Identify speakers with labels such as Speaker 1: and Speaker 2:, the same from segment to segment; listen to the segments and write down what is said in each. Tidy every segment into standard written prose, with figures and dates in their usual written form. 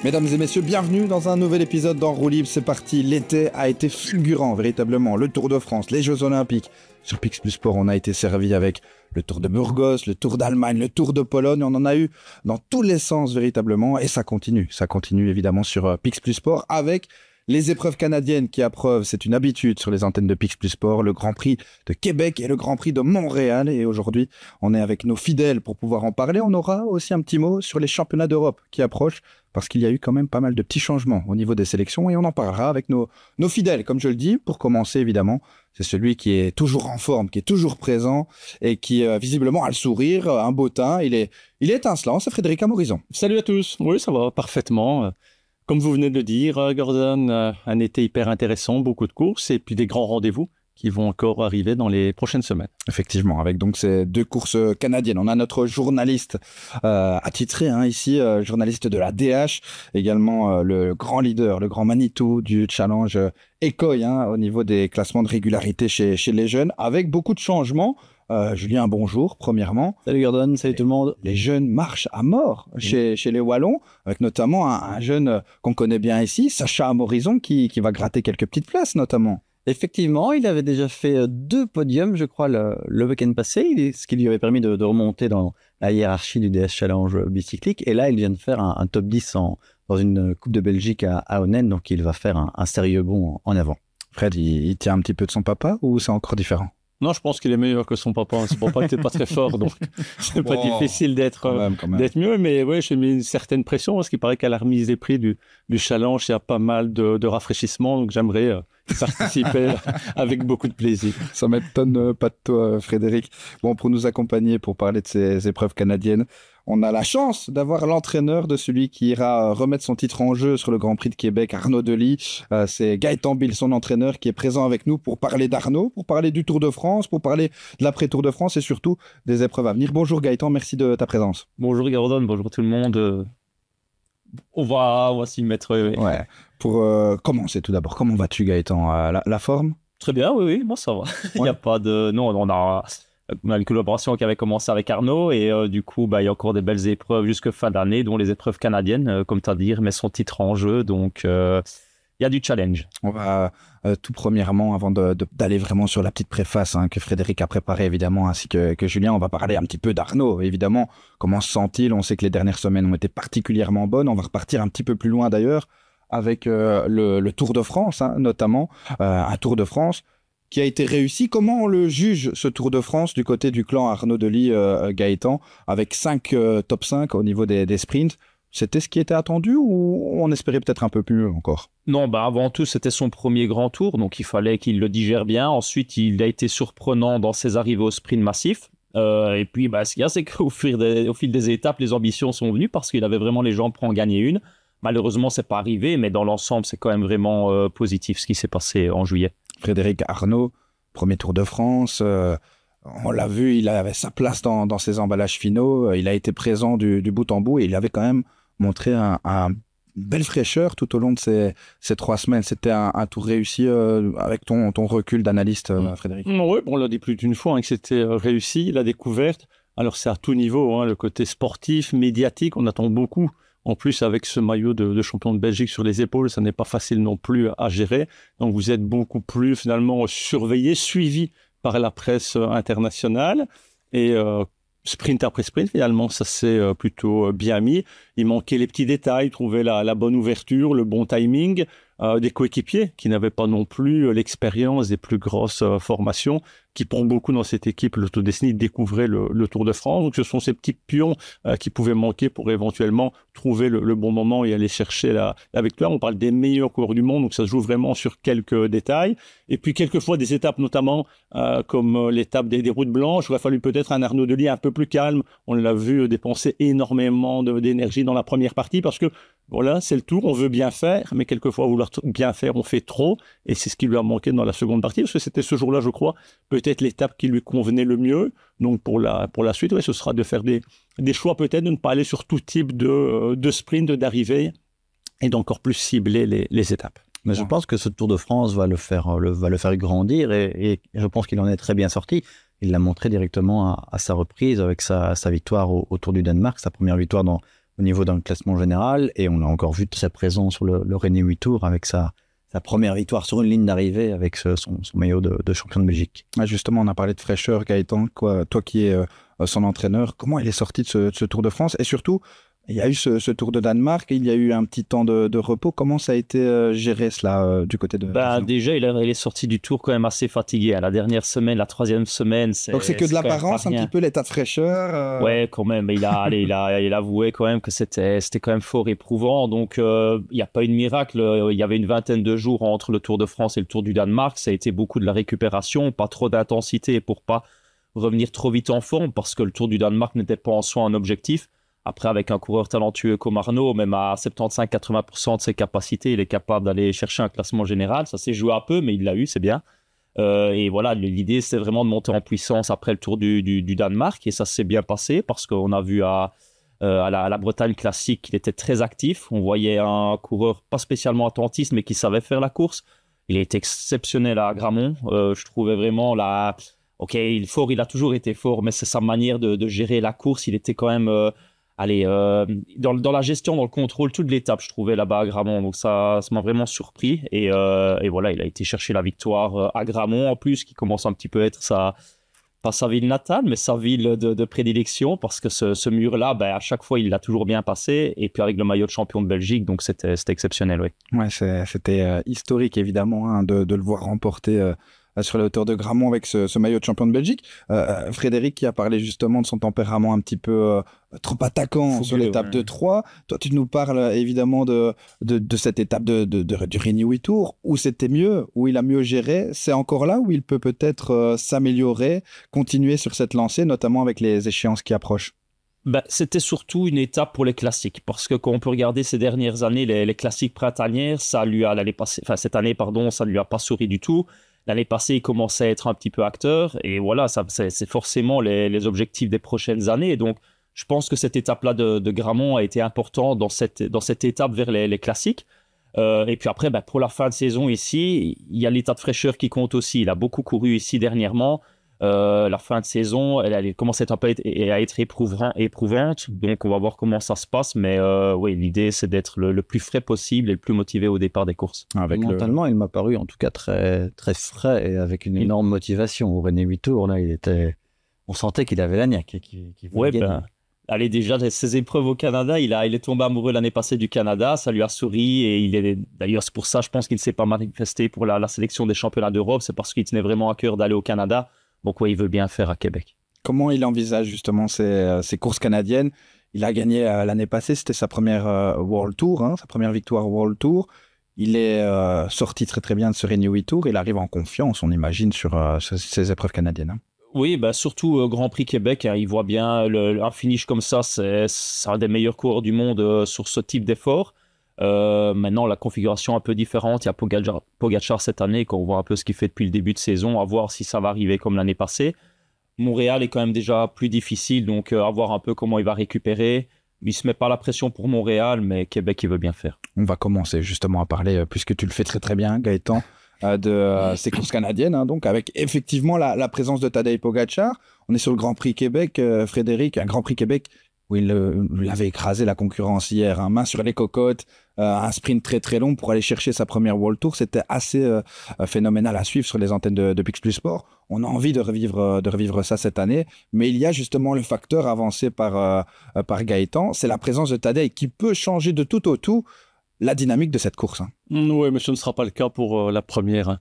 Speaker 1: Mesdames et messieurs, bienvenue dans un nouvel épisode d'En Roue Libre. C'est parti, l'été a été fulgurant, véritablement. Le Tour de France, les Jeux Olympiques. Sur Pix Plus Sport, on a été servi avec le Tour de Burgos, le Tour d'Allemagne, le Tour de Pologne. On en a eu dans tous les sens, véritablement. Et ça continue évidemment sur Pix Plus Sport avec les épreuves canadiennes qui approuvent, c'est une habitude sur les antennes de Pix Plus Sport, le Grand Prix de Québec et le Grand Prix de Montréal. Et aujourd'hui, on est avec nos fidèles pour pouvoir en parler. On aura aussi un petit mot sur les championnats d'Europe qui approchent parce qu'il y a eu quand même pas mal de petits changements au niveau des sélections et on en parlera avec nos fidèles. Comme je le dis, pour commencer évidemment, c'est celui qui est toujours en forme, qui est toujours présent et qui visiblement a le sourire, un beau teint. Il est étincelant, c'est Frédéric Amorizon.
Speaker 2: Salut à tous, oui ça va parfaitement. Comme vous venez de le dire, Gordon, un été hyper intéressant, beaucoup de courses et puis des grands rendez-vous qui vont encore arriver dans les prochaines semaines.
Speaker 1: Effectivement, avec donc ces deux courses canadiennes. On a notre journaliste attitré ici, journaliste de la DH, également le grand leader, le grand Manitou du challenge Écoille au niveau des classements de régularité chez les jeunes, avec beaucoup de changements. Julien, bonjour, premièrement.
Speaker 3: Salut Gordon, salut tout le monde.
Speaker 1: Les jeunes marchent à mort chez les Wallons, avec notamment un jeune qu'on connaît bien ici, Sacha Amorizon, qui va gratter quelques petites places notamment.
Speaker 3: Effectivement, il avait déjà fait 2 podiums, je crois, le week-end passé, ce qui lui avait permis de remonter dans la hiérarchie du DS Challenge bicyclique. Et là, il vient de faire un top 10 dans une Coupe de Belgique à Onen, donc il va faire un sérieux bond en avant.
Speaker 1: Fred, il tient un petit peu de son papa ou c'est encore différent ?
Speaker 2: Non, je pense qu'il est meilleur que son papa. Son papa n'était pas très fort, donc c'est pas difficile d'être mieux. Mais ouais, j'ai mis une certaine pression parce qu'il paraît qu'à la remise des prix du challenge, il y a pas mal de rafraîchissements. Donc j'aimerais participer avec beaucoup de plaisir.
Speaker 1: Ça m'étonne pas de toi, Frédéric. Bon, pour nous accompagner, pour parler de ces épreuves canadiennes, on a la chance d'avoir l'entraîneur de celui qui ira remettre son titre en jeu sur le Grand Prix de Québec, Arnaud Delis. C'est Gaëtan Bill, son entraîneur, qui est présent avec nous pour parler d'Arnaud, pour parler du Tour de France, pour parler de l'après-Tour de France et surtout des épreuves à venir. Bonjour Gaëtan, merci de ta présence.
Speaker 2: Bonjour Gordon, bonjour tout le monde. On va s'y mettre. Oui.
Speaker 1: Ouais. Pour commencer tout d'abord, comment vas-tu Gaëtan ? La forme ?
Speaker 2: Très bien, oui, moi ça va. Il n'y a pas de... Non, on a une collaboration qui avait commencé avec Arnaud et du coup, il y a encore des belles épreuves jusque fin d'année, dont les épreuves canadiennes, comme tu as dit, met son titre en jeu. Donc, il y a du challenge.
Speaker 1: On va tout premièrement, avant d'aller vraiment sur la petite préface que Frédéric a préparée évidemment, ainsi que Julien, on va parler un petit peu d'Arnaud. Évidemment, comment se sent-il ? On sait que les dernières semaines ont été particulièrement bonnes. On va repartir un petit peu plus loin d'ailleurs avec le Tour de France, notamment. Un Tour de France qui a été réussi. Comment on le juge, ce Tour de France, du côté du clan Arnaud Delis, Gaëtan, avec 5 top 5 au niveau des sprints ? C'était ce qui était attendu ou on espérait peut-être un peu plus encore ?
Speaker 2: Non, avant tout, c'était son premier grand tour, donc il fallait qu'il le digère bien. Ensuite, il a été surprenant dans ses arrivées au sprint massif. Et puis, ce qu'il y a, c'est qu'au fil des étapes, les ambitions sont venues parce qu'il avait vraiment les jambes pour en gagner une. Malheureusement, c'est pas arrivé, mais dans l'ensemble, c'est quand même vraiment positif ce qui s'est passé en juillet.
Speaker 1: Frédéric Arnaud, premier Tour de France, on l'a vu, il avait sa place dans ses emballages finaux, il a été présent du bout en bout et il avait quand même montré une belle fraîcheur tout au long de ces 3 semaines. C'était un tour réussi avec ton recul d'analyste, Frédéric.
Speaker 2: Oui, on l'a dit plus d'une fois que c'était réussi, la découverte. Alors c'est à tout niveau, le côté sportif, médiatique, on attend beaucoup. En plus, avec ce maillot de champion de Belgique sur les épaules, ça n'est pas facile non plus à gérer. Donc, vous êtes beaucoup plus finalement surveillé, suivi par la presse internationale. Et sprint après sprint, finalement, ça s'est plutôt bien mis. Il manquait les petits détails, trouver la bonne ouverture, le bon timing. Des coéquipiers qui n'avaient pas non plus l'expérience des plus grosses formations, qui pour beaucoup dans cette équipe, l'Auto-Destinée, découvraient le Tour de France. Donc ce sont ces petits pions qui pouvaient manquer pour éventuellement trouver le bon moment et aller chercher la victoire. On parle des meilleurs coureurs du monde, donc ça se joue vraiment sur quelques détails. Et puis quelquefois des étapes notamment comme l'étape des routes blanches, il aurait fallu peut-être un Arnaud Delis un peu plus calme. On l'a vu dépenser énormément d'énergie dans la première partie parce que voilà, c'est le Tour, on veut bien faire, mais quelquefois vouloir bien faire, on fait trop, et c'est ce qui lui a manqué dans la seconde partie, parce que c'était ce jour-là, je crois, peut-être l'étape qui lui convenait le mieux. Donc pour la suite, ce sera de faire des choix peut-être, de ne pas aller sur tout type de sprint, d'arrivée, et d'encore plus cibler les étapes.
Speaker 3: Mais je pense que ce Tour de France va le faire grandir, et je pense qu'il en est très bien sorti. Il l'a montré directement à sa reprise avec sa victoire au Tour du Danemark, sa première victoire dans au niveau d'un classement général. Et on l'a encore vu très présent sur le René 8 Tours avec sa première victoire sur une ligne d'arrivée avec son maillot de champion de Belgique.
Speaker 1: Ah, justement, on a parlé de fraîcheur, Gaëtan. Toi qui es son entraîneur, comment il est sorti de ce Tour de France? Et surtout, il y a eu ce Tour de Danemark, il y a eu un petit temps de repos. Comment ça a été géré cela du côté de...
Speaker 4: Déjà, il est sorti du Tour quand même assez fatigué. La dernière semaine, la troisième semaine,
Speaker 1: donc c'est que de l'apparence, un petit peu l'état de fraîcheur.
Speaker 4: Ouais, quand même. Il a avoué quand même que c'était quand même fort éprouvant. Donc, il n'y a pas eu de miracle. Il y avait une vingtaine de jours entre le Tour de France et le Tour du Danemark. Ça a été beaucoup de la récupération, pas trop d'intensité pour pas revenir trop vite en forme, parce que le Tour du Danemark n'était pas en soi un objectif. Après, avec un coureur talentueux comme Arnaud, même à 75-80% de ses capacités, il est capable d'aller chercher un classement général. Ça s'est joué un peu, mais il l'a eu, c'est bien. Et voilà, l'idée, c'est vraiment de monter en puissance après le Tour du Danemark. Et ça s'est bien passé parce qu'on a vu à la Bretagne classique qu'il était très actif. On voyait un coureur pas spécialement attentiste, mais qui savait faire la course. Il est exceptionnel à Gramont. Je trouvais vraiment la... Ok, fort, il a toujours été fort, mais c'est sa manière de gérer la course. Il était quand même... dans la gestion, dans le contrôle, toute l'étape, je trouvais là-bas à Gramont. Donc ça m'a vraiment surpris. Et voilà, il a été chercher la victoire à Gramont en plus, qui commence un petit peu à être pas sa ville natale, mais sa ville de prédilection, parce que ce mur-là, à chaque fois, il l'a toujours bien passé. Et puis avec le maillot de champion de Belgique, donc c'était exceptionnel, oui.
Speaker 1: Ouais, c'était historique, évidemment, hein, de le voir remporter sur la hauteur de Gramont avec ce maillot de champion de Belgique. Frédéric qui a parlé justement de son tempérament un petit peu trop attaquant sur l'étape de Troyes. Toi, tu nous parles évidemment de cette étape du Rini 8 Tours, où c'était mieux, où il a mieux géré. C'est encore là où il peut peut-être s'améliorer, continuer sur cette lancée, notamment avec les échéances qui approchent.
Speaker 4: C'était surtout une étape pour les classiques, parce que quand on peut regarder ces dernières années, les classiques printanières, cette année, ça ne lui a pas souri du tout. L'année passée, il commençait à être un petit peu acteur, et voilà, c'est forcément les objectifs des prochaines années. Donc, je pense que cette étape-là de Gramont a été importante dans cette étape vers les classiques. Et puis après, pour la fin de saison ici, il y a l'état de fraîcheur qui compte aussi. Il a beaucoup couru ici dernièrement. La fin de saison, elle commence à être éprouvante. Donc, on va voir comment ça se passe. Mais oui, l'idée, c'est d'être le plus frais possible et le plus motivé au départ des courses.
Speaker 3: Mentalement, il m'a paru en tout cas très, très frais et avec une énorme motivation. Au René 8 Tours, là, on sentait qu'il avait la niaque et qu'il voulait gagner.
Speaker 4: Déjà, ses épreuves au Canada, il est tombé amoureux l'année passée du Canada. Ça lui a souri. Et d'ailleurs, c'est pour ça, je pense qu'il ne s'est pas manifesté pour la sélection des championnats d'Europe. C'est parce qu'il tenait vraiment à cœur d'aller au Canada. Donc oui, il veut bien faire à Québec.
Speaker 1: Comment il envisage justement ces courses canadiennes? Il a gagné l'année passée, c'était sa première World Tour, sa première victoire World Tour. Il est sorti très très bien de ce Rini 8 Tours. Il arrive en confiance, on imagine, sur ces épreuves canadiennes.
Speaker 4: Oui, surtout Grand Prix Québec, il voit bien un finish comme ça, c'est un des meilleurs coureurs du monde sur ce type d'effort. Maintenant, la configuration est un peu différente. Il y a Pogacar cette année, qu'on voit un peu ce qu'il fait depuis le début de saison, à voir si ça va arriver comme l'année passée. Montréal est quand même déjà plus difficile, donc à voir un peu comment il va récupérer. Il ne se met pas la pression pour Montréal, mais Québec, il veut bien faire.
Speaker 1: On va commencer justement à parler, puisque tu le fais très très bien, Gaëtan, de ces courses canadiennes, donc avec effectivement la présence de Tadej Pogacar. On est sur le Grand Prix Québec, Frédéric, un Grand Prix Québec où il avait écrasé la concurrence hier, main sur les cocottes, un sprint très très long pour aller chercher sa première World Tour. C'était assez phénoménal à suivre sur les antennes de Pix Plus Sport. On a envie de revivre ça cette année, mais il y a justement le facteur avancé par Gaëtan, c'est la présence de Tadej qui peut changer de tout au tout la dynamique de cette course.
Speaker 2: Oui, mais ce ne sera pas le cas pour la première.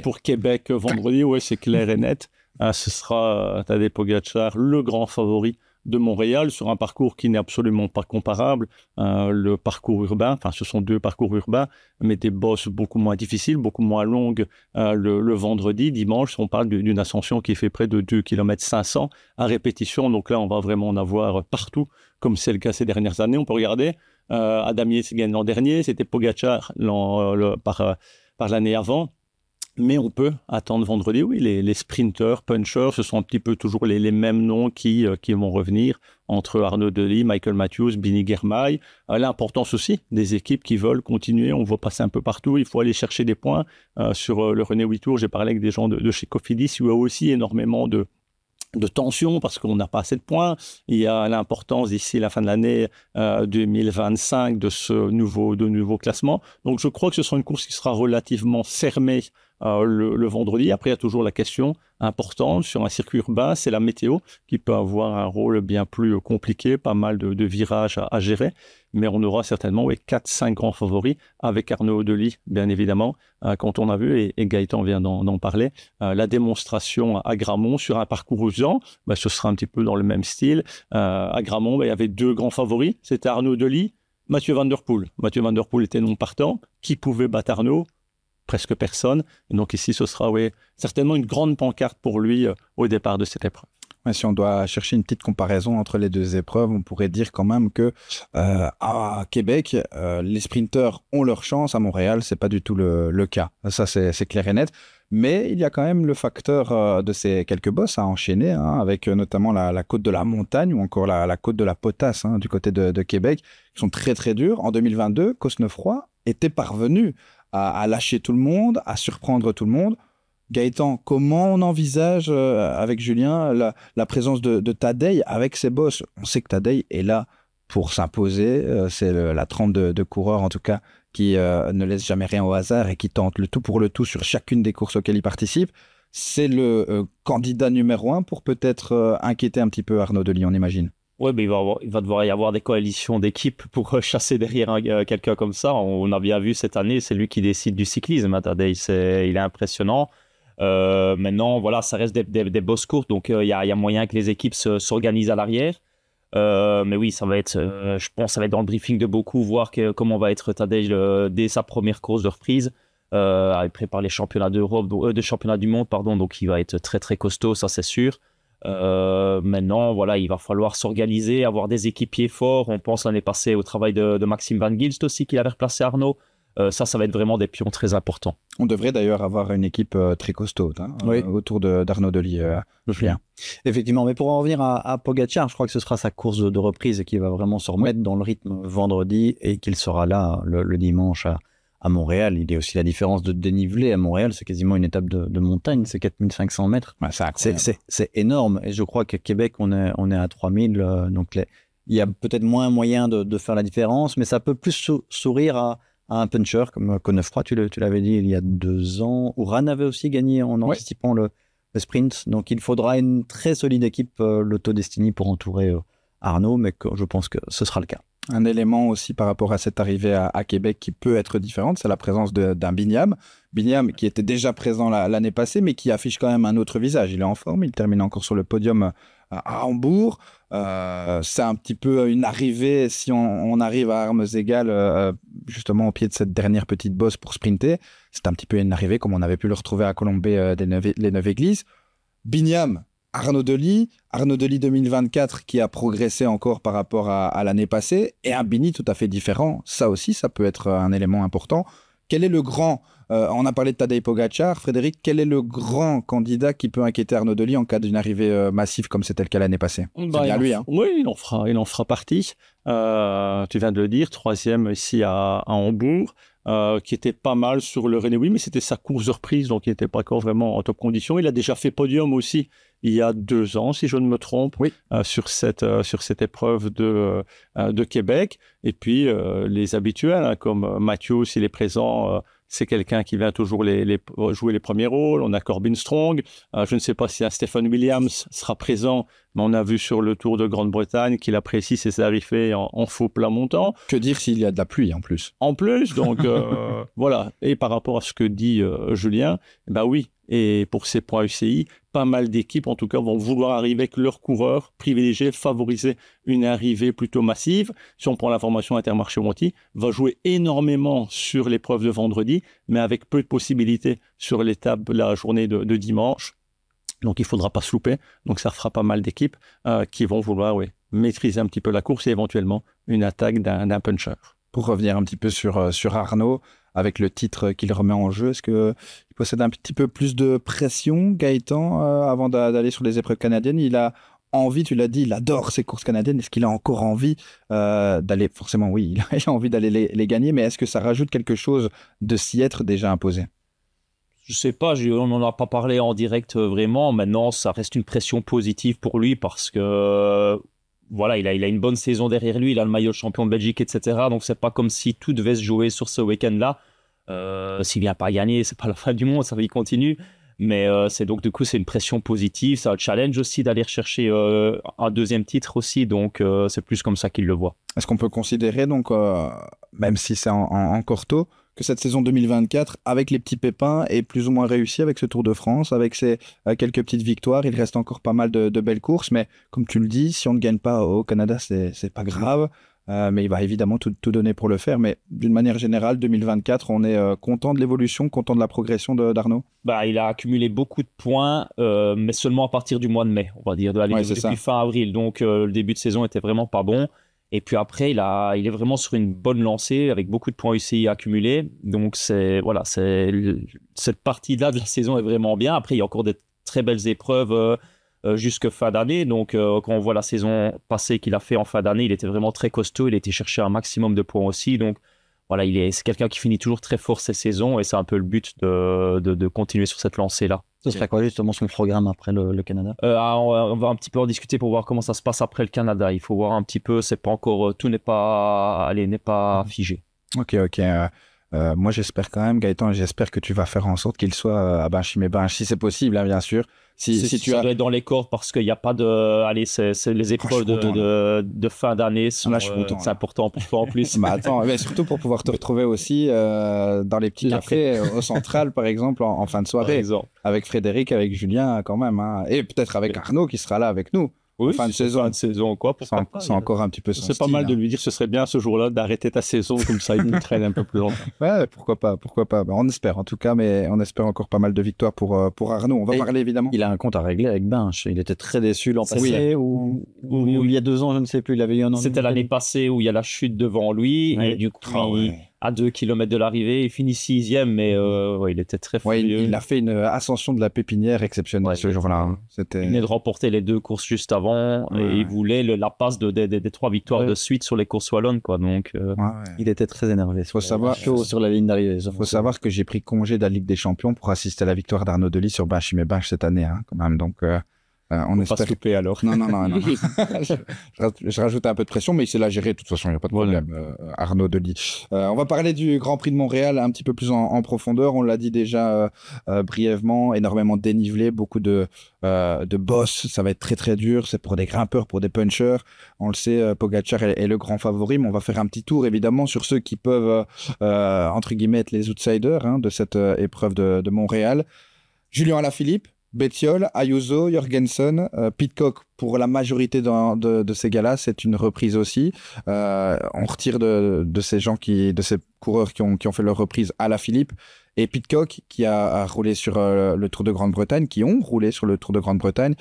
Speaker 2: Pour Québec, vendredi, oui, c'est clair et net. Ce sera Tadej Pogacar, le grand favori de Montréal, sur un parcours qui n'est absolument pas comparable. Le parcours urbain, ce sont deux parcours urbains, mais des bosses beaucoup moins difficiles, beaucoup moins longues le vendredi. Dimanche, on parle d'une ascension qui fait près de 2,5 km à répétition. Donc là, on va vraiment en avoir partout, comme c'est le cas ces dernières années. On peut regarder, Adam Yates gagne l'an dernier, c'était Pogacar par l'année avant. Mais on peut attendre vendredi, oui, les sprinters, punchers, ce sont un petit peu toujours les mêmes noms qui vont revenir entre Arnaud Delis, Michael Matthews, Bini Girmay. L'importance aussi des équipes qui veulent continuer, on va passer un peu partout, il faut aller chercher des points. Sur le René 8 Tours, j'ai parlé avec des gens de chez Cofidis, où il y a aussi énormément de tension parce qu'on n'a pas assez de points. Il y a l'importance d'ici la fin de l'année 2025 de nouveau classement. Donc je crois que ce sera une course qui sera relativement fermée le vendredi. Après, il y a toujours la question importante sur un circuit urbain, c'est la météo qui peut avoir un rôle bien plus compliqué, pas mal de virages à gérer. Mais on aura certainement 4-5 grands favoris avec Arnaud Delis, bien évidemment, quand on a vu, et Gaëtan vient d'en parler, la démonstration à Gramont sur un parcours usant, ce sera un petit peu dans le même style. À Gramont, il y avait 2 grands favoris, c'était Arnaud Delis, Mathieu Van Der Poel. Mathieu Van Der Poel était non partant. Qui pouvait battre Arnaud? Presque personne. Et donc ici, ce sera certainement une grande pancarte pour lui au départ de cette épreuve.
Speaker 1: Ouais, si on doit chercher une petite comparaison entre les 2 épreuves, on pourrait dire quand même que à Québec, les sprinteurs ont leur chance. À Montréal, c'est pas du tout le cas. Ça, c'est clair et net. Mais il y a quand même le facteur de ces quelques bosses à enchaîner, avec notamment la côte de la Montagne ou encore la côte de la Potasse du côté de Québec, qui sont très très dures. En 2022, Cosnefroy était parvenu à lâcher tout le monde, à surprendre tout le monde. Gaëtan, comment on envisage avec Julien la présence de Tadej avec ses bosses? On sait que Tadej est là pour s'imposer. C'est la trempe de coureurs, en tout cas, qui ne laisse jamais rien au hasard et qui tente le tout pour le tout sur chacune des courses auxquelles il participe. C'est le candidat numéro 1 pour peut-être inquiéter un petit peu Arnaud Delis, on imagine.
Speaker 4: Oui, mais il va devoir y avoir des coalitions d'équipes pour chasser derrière quelqu'un comme ça. On a bien vu cette année, c'est lui qui décide du cyclisme. Tadej, il est impressionnant. Maintenant, voilà, ça reste des bosses courtes, donc il y a moyen que les équipes s'organisent à l'arrière. Mais oui, ça va être, je pense, ça va être dans le briefing de beaucoup, voir comment va être Tadej dès sa première course de reprise. Il prépare les championnats d'Europe, de championnats du monde, pardon, donc il va être très très costaud, ça c'est sûr. Maintenant, voilà, il va falloir s'organiser, avoir des équipiers forts. On pense l'année passée au travail de Maxime Van Gilst aussi, qu'il avait replacé Arnaud. Ça va être vraiment des pions très importants.
Speaker 1: On devrait d'ailleurs avoir une équipe très costaud autour d'Arnaud Delis.
Speaker 3: Effectivement, mais pour en revenir à Pogacar, je crois que ce sera sa course de reprise qui va vraiment se remettre dans le rythme vendredi et qu'il sera là le dimanche à Montréal. Il y a aussi la différence de dénivelé à Montréal, c'est quasiment une étape de montagne, c'est 4500 mètres.
Speaker 1: Ouais,
Speaker 3: c'est énorme, et je crois qu'à Québec, on est à 3000, donc il y a peut-être moins moyen de faire la différence, mais ça peut plus sourire à un puncher comme Cosnefroy, tu l'avais dit il y a 2 ans. Uran avait aussi gagné en anticipant le sprint. Donc il faudra une très solide équipe, l'Auto Destiny, pour entourer Arnaud, mais je pense que ce sera le cas.
Speaker 1: Un élément aussi par rapport à cette arrivée à Québec qui peut être différente, c'est la présence d'un Binyam. Binyam qui était déjà présent l'année passée, mais qui affiche quand même un autre visage. Il est en forme, il termine encore sur le podium à Hambourg. C'est un petit peu une arrivée, si on arrive à armes égales, justement au pied de cette dernière petite bosse pour sprinter. C'est un petit peu une arrivée comme on avait pu le retrouver à Colombey les 9 églises. Binyam, Arnaud Delis 2024 qui a progressé encore par rapport à l'année passée, et un Bini tout à fait différent. Ça aussi, ça peut être un élément important. Quel est le grand, on a parlé de Tadej Pogacar, Frédéric, quel est le grand candidat qui peut inquiéter Arnaud Delis en cas d'une arrivée massive comme c'était le cas l'année passée? C'est bien lui.
Speaker 2: Oui, il en fera partie. Tu viens de le dire, 3e ici à Hambourg, qui était pas mal sur le René. Oui, mais c'était sa course de reprise, donc il n'était pas encore vraiment en top condition. Il a déjà fait podium aussi il y a 2 ans, si je ne me trompe, sur cette épreuve de Québec. Et puis, les habituels, comme Mathieu, s'il est présent, c'est quelqu'un qui vient toujours jouer les premiers rôles. On a Corbin Strong. Je ne sais pas si un Stephen Williams sera présent, mais on a vu sur le Tour de Grande-Bretagne qu'il apprécie ses arrivées en faux plat montant.
Speaker 1: Que dire s'il y a de la pluie en plus?
Speaker 2: En plus, donc voilà. Et par rapport à ce que dit Julien, oui. Et pour ces points UCI, pas mal d'équipes, en tout cas, vont vouloir arriver avec leurs coureurs, privilégier, favoriser une arrivée plutôt massive. Si on prend la formation Intermarché-Monti, va jouer énormément sur l'épreuve de vendredi, mais avec peu de possibilités sur l'étape, la journée de dimanche. Donc, il ne faudra pas se louper. Donc, ça fera pas mal d'équipes qui vont vouloir maîtriser un petit peu la course et éventuellement une attaque d'un puncher.
Speaker 1: Pour revenir un petit peu sur Arnaud, avec le titre qu'il remet en jeu, est-ce qu'il possède un petit peu plus de pression, Gaëtan, avant d'aller sur les épreuves canadiennes? Il a envie, tu l'as dit, il adore ces courses canadiennes. Est-ce qu'il a encore envie d'aller? Forcément, oui, il a envie d'aller les gagner, mais est-ce que ça rajoute quelque chose de s'y être déjà imposé?
Speaker 4: Je sais pas, on n'en a pas parlé en direct vraiment. Maintenant, ça reste une pression positive pour lui parce que voilà, il a une bonne saison derrière lui. Il a le maillot de champion de Belgique, etc. Donc, c'est pas comme si tout devait se jouer sur ce week-end-là. S'il vient pas gagner, c'est pas la fin du monde, ça va, il continue. Mais c'est donc du coup, c'est une pression positive. Ça challenge aussi d'aller rechercher un deuxième titre aussi. Donc, c'est plus comme ça qu'il le voit.
Speaker 1: Est-ce qu'on peut considérer, donc, même si c'est encore tôt, que cette saison 2024, avec les petits pépins, est plus ou moins réussie avec ce Tour de France, avec ses quelques petites victoires? Il reste encore pas mal de belles courses, mais comme tu le dis, si on ne gagne pas au Canada, c'est pas grave. Mais il va évidemment tout donner pour le faire. Mais d'une manière générale, 2024, on est content de l'évolution, content de la progression d'Arnaud?
Speaker 4: Bah, il a accumulé beaucoup de points, mais seulement à partir du mois de mai, on va dire, depuis fin avril. Donc, le début de saison était vraiment pas bon. Et puis après, il est vraiment sur une bonne lancée avec beaucoup de points aussi accumulés. Donc, cette partie-là de la saison est vraiment bien. Après, il y a encore des très belles épreuves jusque fin d'année. Donc, quand on voit la saison passée qu'il a fait en fin d'année, il était vraiment très costaud. Il a été chercher un maximum de points aussi. Donc, voilà, c'est quelqu'un qui finit toujours très fort ses saisons et c'est un peu le but de continuer sur cette lancée-là.
Speaker 3: Ce serait quoi justement son programme après le Canada?
Speaker 4: On va un petit peu en discuter pour voir comment ça se passe après le Canada. Il faut voir un petit peu, c'est pas encore, tout n'est pas figé.
Speaker 1: Ok. Moi, j'espère quand même, Gaëtan, j'espère que tu vas faire en sorte qu'il soit à Binche, si c'est possible, hein, bien sûr. Si tu
Speaker 4: ça doit être dans les cordes parce qu'il n'y a pas de... Allez, c'est les épreuves de fin d'année. C'est important pour toi en plus.
Speaker 1: Mais attends, mais surtout pour pouvoir te retrouver aussi dans les petits cafés au Central, par exemple, en fin de soirée. Avec Frédéric, avec Julien, quand même. Hein. Et peut-être avec Arnaud qui sera là avec nous.
Speaker 4: Oui,
Speaker 1: fin de
Speaker 4: saison, quoi.
Speaker 1: C'est encore un petit peu son
Speaker 2: style. C'est pas mal de lui dire ce serait bien ce jour-là d'arrêter ta saison, comme ça il nous traîne un peu plus longtemps.
Speaker 1: Ouais, pourquoi pas. Ben, on espère en tout cas, mais on espère encore pas mal de victoires pour Arnaud. On va parler évidemment.
Speaker 3: Il a un compte à régler avec Binche. Il était très déçu l'an passé ou il y a 2 ans, je ne sais plus. Il avait eu un an.
Speaker 4: C'était l'année passée où il y a la chute devant lui et du coup, à 2 km de l'arrivée, il finit 6e, mais il était très furieux.
Speaker 1: Il a fait une ascension de la pépinière exceptionnelle ce jour-là. Hein.
Speaker 4: Il venait de remporter les 2 courses juste avant et il voulait la passe des 3 victoires de suite sur les courses wallonnes, quoi. Donc,
Speaker 3: il était très énervé.
Speaker 1: Faut savoir
Speaker 3: chaud sur la ligne d'arrivée.
Speaker 1: Il faut savoir que j'ai pris congé de la Ligue des Champions pour assister à la victoire d'Arnaud Delis sur Binche cette année, hein, quand même. Donc, on espère.
Speaker 4: Pas se louper alors.
Speaker 1: Non. je rajoute un peu de pression, mais il sait la gérer de toute façon, il n'y a pas de problème. Arnaud Delis. On va parler du Grand Prix de Montréal un petit peu plus en profondeur. On l'a dit déjà brièvement, énormément de dénivelé, beaucoup de boss. Ça va être très très dur. C'est pour des grimpeurs, pour des punchers. On le sait, Pogacar est le grand favori, mais on va faire un petit tour évidemment sur ceux qui peuvent entre guillemets être les outsiders de cette épreuve de Montréal. Julien Alaphilippe, Bettiol, Ayuso, Jorgensen, Pidcock, pour la majorité de ces gars-là, c'est une reprise aussi. On retire de ces coureurs qui ont fait leur reprise Alaphilippe et Pidcock qui a roulé sur le Tour de Grande-Bretagne, qui ont roulé sur le Tour de Grande-Bretagne.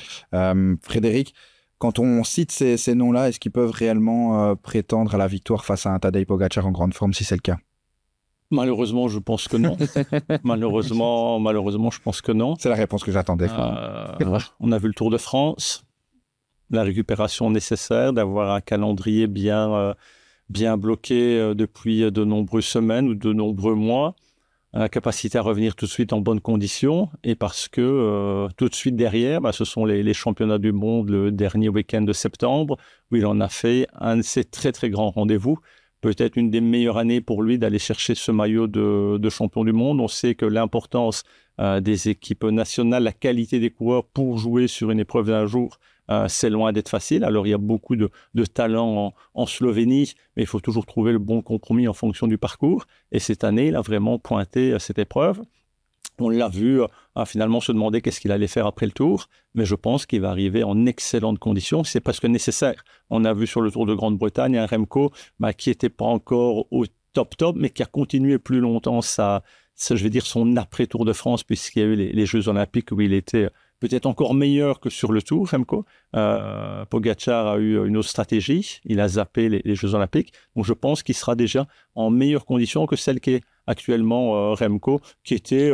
Speaker 1: Frédéric, quand on cite ces noms-là, est-ce qu'ils peuvent réellement prétendre à la victoire face à un Tadej Pogacar en grande forme, si c'est le cas?
Speaker 2: Malheureusement, je pense que non. Malheureusement, je pense que non.
Speaker 1: C'est la réponse que j'attendais.
Speaker 2: On a vu le Tour de France, la récupération nécessaire, d'avoir un calendrier bien bloqué depuis de nombreuses semaines ou de nombreux mois, la capacité à revenir tout de suite en bonnes conditions, et parce que tout de suite derrière, ce sont les championnats du monde le dernier week-end de septembre, où il en a fait un de ses très très grands rendez-vous. Peut-être une des meilleures années pour lui d'aller chercher ce maillot de champion du monde. On sait que l'importance des équipes nationales, la qualité des coureurs pour jouer sur une épreuve d'un jour, c'est loin d'être facile. Alors, il y a beaucoup de talent en Slovénie, mais il faut toujours trouver le bon compromis en fonction du parcours. Et cette année, il a vraiment pointé cette épreuve. On l'a vu finalement se demander qu'est-ce qu'il allait faire après le Tour, mais je pense qu'il va arriver en excellentes conditions. C'est presque nécessaire. On a vu sur le Tour de Grande-Bretagne un Remco qui n'était pas encore au top, mais qui a continué plus longtemps son après-Tour de France, puisqu'il y a eu les Jeux Olympiques où il était peut-être encore meilleur que sur le Tour, Remco. Pogacar a eu une autre stratégie. Il a zappé les Jeux Olympiques. Donc, je pense qu'il sera déjà en meilleures conditions que celle qui est actuellement Remco, qui était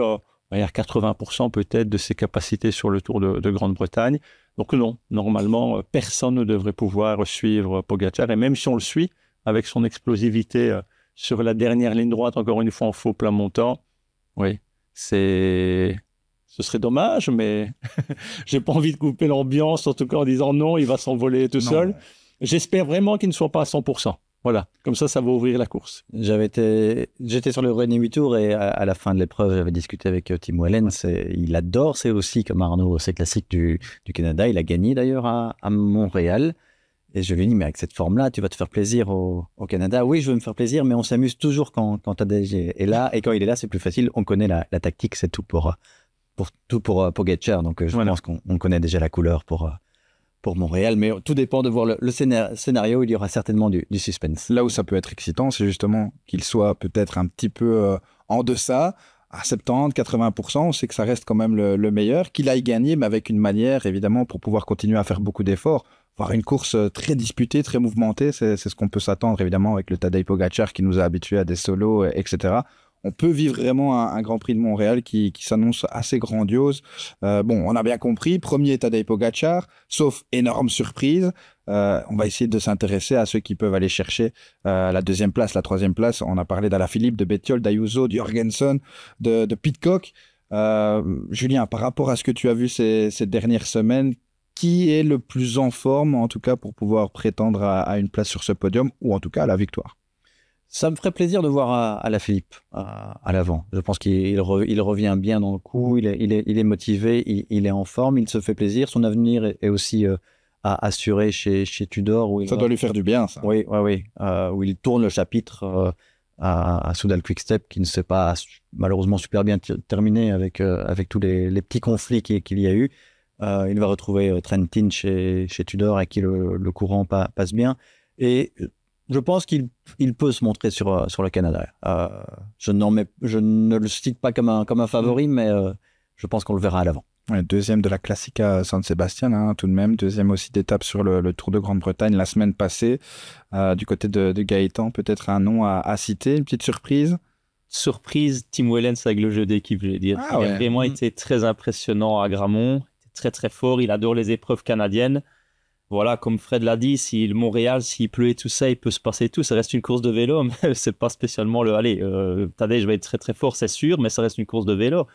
Speaker 2: à 80% peut-être de ses capacités sur le Tour de Grande-Bretagne. Donc non, normalement, personne ne devrait pouvoir suivre Pogacar. Et même si on le suit, avec son explosivité sur la dernière ligne droite, encore une fois en faux plat montant, oui, Ce serait dommage, mais j'ai pas envie de couper l'ambiance, en tout cas en disant non, il va s'envoler tout seul. J'espère vraiment qu'il ne soit pas à 100%. Voilà, comme ça va ouvrir la course.
Speaker 3: J'étais sur le René 8 Tours et à la fin de l'épreuve, j'avais discuté avec Tim Wellens. Il adore, c'est aussi comme Arnaud, ces classiques du Canada. Il a gagné d'ailleurs à Montréal. Et je lui ai dit, mais avec cette forme-là, tu vas te faire plaisir au Canada. Oui, je veux me faire plaisir, mais on s'amuse toujours quand Tadej est là. Et quand il est là, c'est plus facile. On connaît la tactique, c'est tout pour Pogačar. Donc je pense qu'on connaît déjà la couleur pour Montréal, mais tout dépend de voir le scénario. Il y aura certainement du suspense.
Speaker 1: Là où ça peut être excitant, c'est justement qu'il soit peut-être un petit peu en deçà, à 70-80%. On sait que ça reste quand même le meilleur, qu'il aille gagner, mais avec une manière, évidemment, pour pouvoir continuer à faire beaucoup d'efforts. Voir une course très disputée, très mouvementée, c'est ce qu'on peut s'attendre, évidemment, avec le Tadej Pogačar qui nous a habitués à des solos, etc. On peut vivre vraiment un Grand Prix de Montréal qui s'annonce assez grandiose. On a bien compris, premier Tadej Pogačar, sauf énorme surprise. On va essayer de s'intéresser à ceux qui peuvent aller chercher la deuxième place, la troisième place. On a parlé d'Alaphilippe, de Bettiol, d'Ayuso, de Jorgensen, de Pidcock. Julien, par rapport à ce que tu as vu ces dernières semaines, qui est le plus en forme, en tout cas, pour pouvoir prétendre à une place sur ce podium, ou en tout cas à la victoire?
Speaker 3: Ça me ferait plaisir de voir Alaphilippe à l'avant. Je pense qu'il revient bien dans le coup, il est motivé, il est en forme, il se fait plaisir. Son avenir est aussi assuré chez Tudor.
Speaker 1: Ça doit lui faire du bien, ça.
Speaker 3: Oui. Où il tourne le chapitre à Soudal Quick-Step, qui ne s'est pas malheureusement super bien terminé avec tous les petits conflits qu'il y a eu. Il va retrouver Trentin chez Tudor et qui le courant passe bien. Et je pense qu'il peut se montrer sur le Canada. Je ne le cite pas comme un favori, mais je pense qu'on le verra à l'avant.
Speaker 1: Ouais, deuxième de la Classica San Sebastian, tout de même. Deuxième aussi d'étape sur le Tour de Grande-Bretagne la semaine passée. Du côté de Gaëtan, peut-être un nom à citer, une petite surprise?
Speaker 4: Surprise, Tim Wellens avec le jeu d'équipe, je vais dire. Il a vraiment été très impressionnant à Gramont. Très très fort, il adore les épreuves canadiennes. Voilà, comme Fred l'a dit, si le Montréal, s'il pleut et tout ça, il peut se passer tout. Ça reste une course de vélo, mais c'est pas spécialement Tadej va être très très fort, c'est sûr, mais ça reste une course de vélo.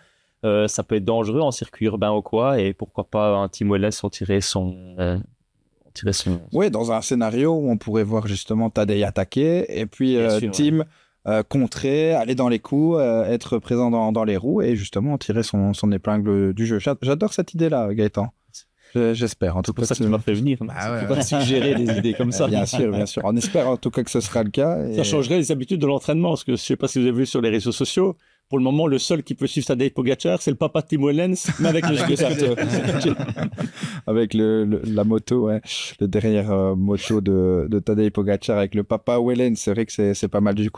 Speaker 4: Ça peut être dangereux en circuit urbain ou quoi, et pourquoi pas un Tim Wellens en tirer son...
Speaker 1: Oui, dans un scénario où on pourrait voir justement Tadej attaquer, et puis Tim contrer, aller dans les coups, être présent dans les roues, et justement tirer son épingle du jeu. J'adore cette idée-là, Gaëtan. J'espère. En tout cas,
Speaker 4: c'est pour ça que tu m'as fait venir. Tu peux pas suggérer des idées comme ça.
Speaker 1: Bien sûr. On espère en tout cas que ce sera le cas.
Speaker 2: Ça changerait les habitudes de l'entraînement, parce que je ne sais pas si vous avez vu sur les réseaux sociaux, pour le moment, le seul qui peut suivre Tadej Pogačar, c'est le papa de Tim Wellens, mais avec le
Speaker 1: avec la moto, le derrière moto de Tadej Pogačar avec le papa Wellens. C'est vrai que c'est pas mal du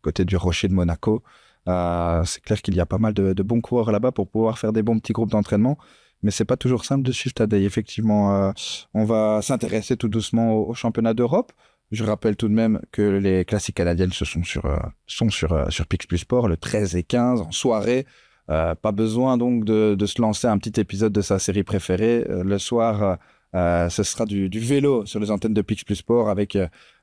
Speaker 1: côté du Rocher de Monaco. C'est clair qu'il y a pas mal de bons coureurs là-bas pour pouvoir faire des bons petits groupes d'entraînement. Mais c'est pas toujours simple de suivre Tadej. Effectivement, on va s'intéresser tout doucement au championnat d'Europe. Je rappelle tout de même que les classiques canadiennes sont sur Pix Plus Sport le 13 et 15 en soirée. Pas besoin donc de se lancer un petit épisode de sa série préférée. Le soir, ce sera du vélo sur les antennes de Pix Plus Sport avec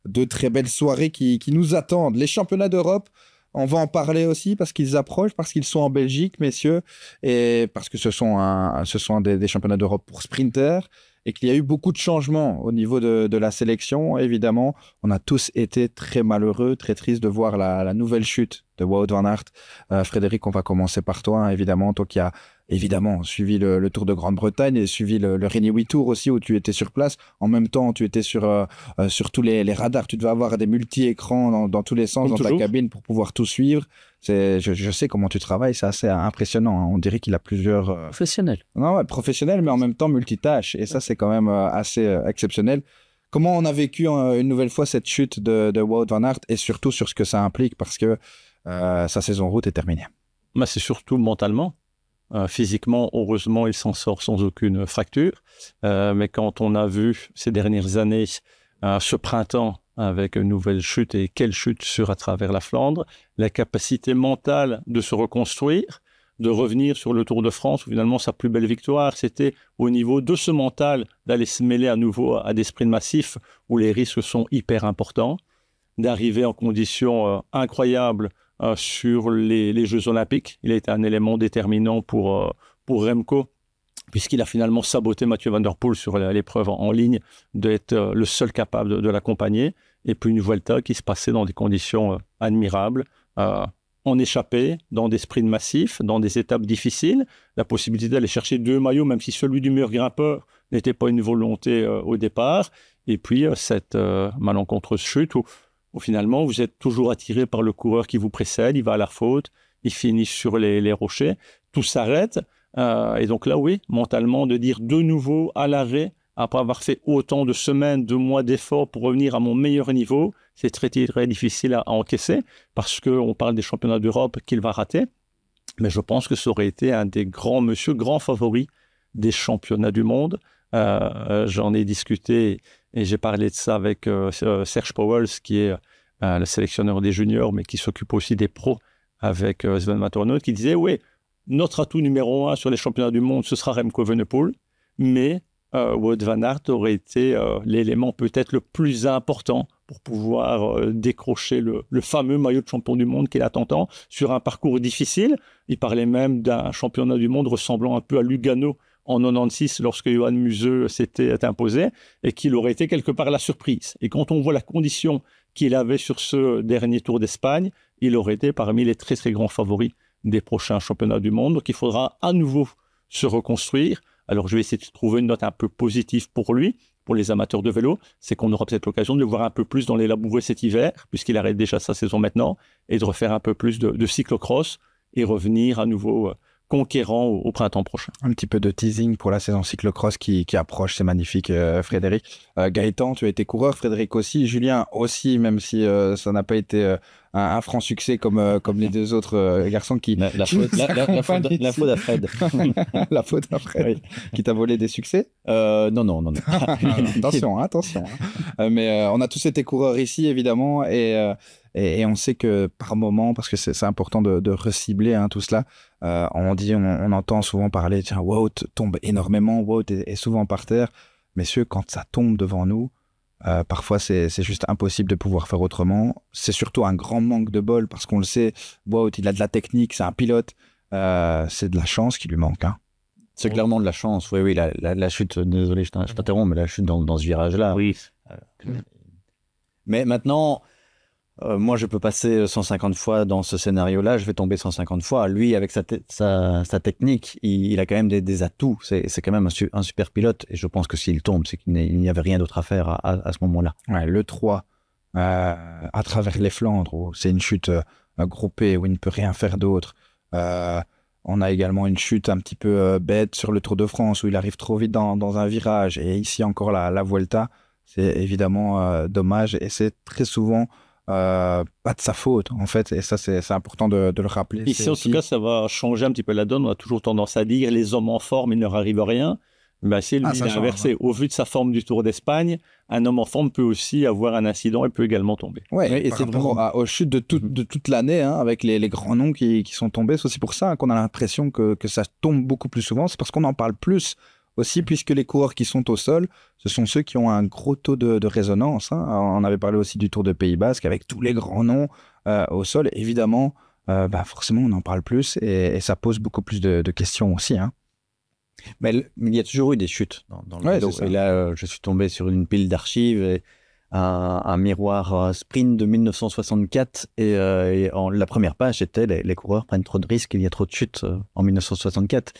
Speaker 1: deux très belles soirées qui nous attendent. Les championnats d'Europe, on va en parler aussi parce qu'ils approchent, parce qu'ils sont en Belgique, messieurs, et parce que ce sont des championnats d'Europe pour sprinters et qu'il y a eu beaucoup de changements au niveau de la sélection. Évidemment, on a tous été très malheureux, très tristes de voir la nouvelle chute de Wout van Aert. Frédéric, on va commencer par toi, évidemment, toi qui as évidemment suivi le Tour de Grande-Bretagne et suivi le Reny 8 Tour aussi, où tu étais sur place. En même temps, tu étais sur tous les radars. Tu devais avoir des multi-écrans dans tous les sens dans ta cabine pour pouvoir tout suivre. Je sais comment tu travailles, c'est assez impressionnant. On dirait qu'il a plusieurs...
Speaker 4: Professionnel.
Speaker 1: Non, ouais, professionnel, mais en même temps multitâche. Et ça, c'est quand même assez exceptionnel. Comment on a vécu une nouvelle fois cette chute de Wout van Aert et surtout sur ce que ça implique, parce que sa saison route est terminée.
Speaker 2: C'est surtout mentalement. Physiquement, heureusement, il s'en sort sans aucune fracture. Mais quand on a vu ces dernières années, ce printemps, avec une nouvelle chute, et quelle chute à travers la Flandre, la capacité mentale de se reconstruire, de revenir sur le Tour de France, où finalement sa plus belle victoire, c'était au niveau de ce mental, d'aller se mêler à nouveau à des sprints massifs où les risques sont hyper importants, d'arriver en conditions incroyables sur les Jeux Olympiques. Il a été un élément déterminant pour Remco, puisqu'il a finalement saboté Mathieu Van Der Poel sur l'épreuve en ligne, d'être le seul capable de l'accompagner. Et puis une Vuelta qui se passait dans des conditions admirables, en échappée, dans des sprints massifs, dans des étapes difficiles, la possibilité d'aller chercher 2 maillots, même si celui du meilleur grimpeur n'était pas une volonté au départ. Et puis cette malencontreuse chute où finalement vous êtes toujours attiré par le coureur qui vous précède, il va à la faute, il finit sur les rochers, tout s'arrête. Et donc là, oui, mentalement, de dire de nouveau à l'arrêt, après avoir fait autant de semaines, de mois d'efforts pour revenir à mon meilleur niveau, c'est très, très difficile à encaisser parce qu'on parle des championnats d'Europe qu'il va rater. Mais je pense que ça aurait été un des grands favoris des championnats du monde. J'en ai discuté et j'ai parlé de ça avec Serge Pauwels, qui est le sélectionneur des juniors, mais qui s'occupe aussi des pros avec Sven Matternaut, qui disait, oui, notre atout numéro 1 sur les championnats du monde, ce sera Remco Evenepoel, mais Wout van Aert aurait été l'élément peut-être le plus important pour pouvoir décrocher le fameux maillot de champion du monde qu'il attend tant sur un parcours difficile. Il parlait même d'un championnat du monde ressemblant un peu à Lugano en 96 lorsque Johan Museeuw s'était imposé et qu'il aurait été quelque part la surprise. Et quand on voit la condition qu'il avait sur ce dernier Tour d'Espagne, il aurait été parmi les très très grands favoris des prochains championnats du monde. Donc il faudra à nouveau se reconstruire. Alors je vais essayer de trouver une note un peu positive pour lui, pour les amateurs de vélo, c'est qu'on aura peut-être l'occasion de le voir un peu plus dans les labourés cet hiver, puisqu'il arrête déjà sa saison maintenant, et de refaire un peu plus de cyclocross et revenir à nouveau conquérant au printemps prochain.
Speaker 1: Un petit peu de teasing pour la saison cyclocross qui approche, c'est magnifique, Frédéric. Gaëtan, tu as été coureur, Frédéric aussi, Julien aussi, même si ça n'a pas été un franc succès comme les deux autres garçons qui...
Speaker 3: La faute à Fred.
Speaker 1: La faute à Fred, oui. Qui t'a volé des succès
Speaker 3: Non.
Speaker 1: Attention. Mais on a tous été coureurs ici, évidemment, et on sait que par moment, parce que c'est important de recibler tout cela, on entend souvent parler, tiens, Wout tombe énormément, Wout est souvent par terre. Messieurs, quand ça tombe devant nous, parfois c'est juste impossible de pouvoir faire autrement. C'est surtout un grand manque de bol, parce qu'on le sait, Wout, il a de la technique, c'est un pilote, c'est de la chance qui lui manque.
Speaker 3: C'est clairement de la chance, oui, la chute, désolé, je t'interromps, mais la chute dans ce virage-là.
Speaker 4: Oui.
Speaker 3: Mais maintenant... moi, je peux passer 150 fois dans ce scénario-là, je vais tomber 150 fois. Lui, avec sa technique, il a quand même des atouts. C'est quand même un super pilote. Et je pense que s'il tombe, c'est qu'il n'y avait rien d'autre à faire à ce moment-là.
Speaker 1: Ouais, le 3, à travers les Flandres, c'est une chute groupée où il ne peut rien faire d'autre. On a également une chute un petit peu bête sur le Tour de France où il arrive trop vite dans un virage. Et ici encore, la Vuelta, c'est évidemment dommage. Et c'est très souvent... pas de sa faute en fait, et ça c'est important de le rappeler.
Speaker 2: Ici en tout cas ça va changer un petit peu la donne. On a toujours tendance à dire les hommes en forme il ne leur arrive rien, mais c'est lui il a inversé. Au vu de sa forme du Tour d'Espagne, un homme en forme peut aussi avoir un incident et peut également tomber.
Speaker 1: Et c'est vraiment aux chutes de toute l'année, avec les grands noms qui sont tombés. C'est aussi pour ça qu'on a l'impression que ça tombe beaucoup plus souvent, c'est parce qu'on en parle plus aussi, puisque les coureurs qui sont au sol, ce sont ceux qui ont un gros taux de résonance. On avait parlé aussi du Tour de Pays Basque avec tous les grands noms au sol. Évidemment, forcément, on en parle plus et ça pose beaucoup plus de questions aussi.
Speaker 3: Mais il y a toujours eu des chutes dans le vélo. Et là, je suis tombé sur une pile d'archives et un miroir sprint de 1964. Et la première page, c'était les coureurs prennent trop de risques, il y a trop de chutes en 1964.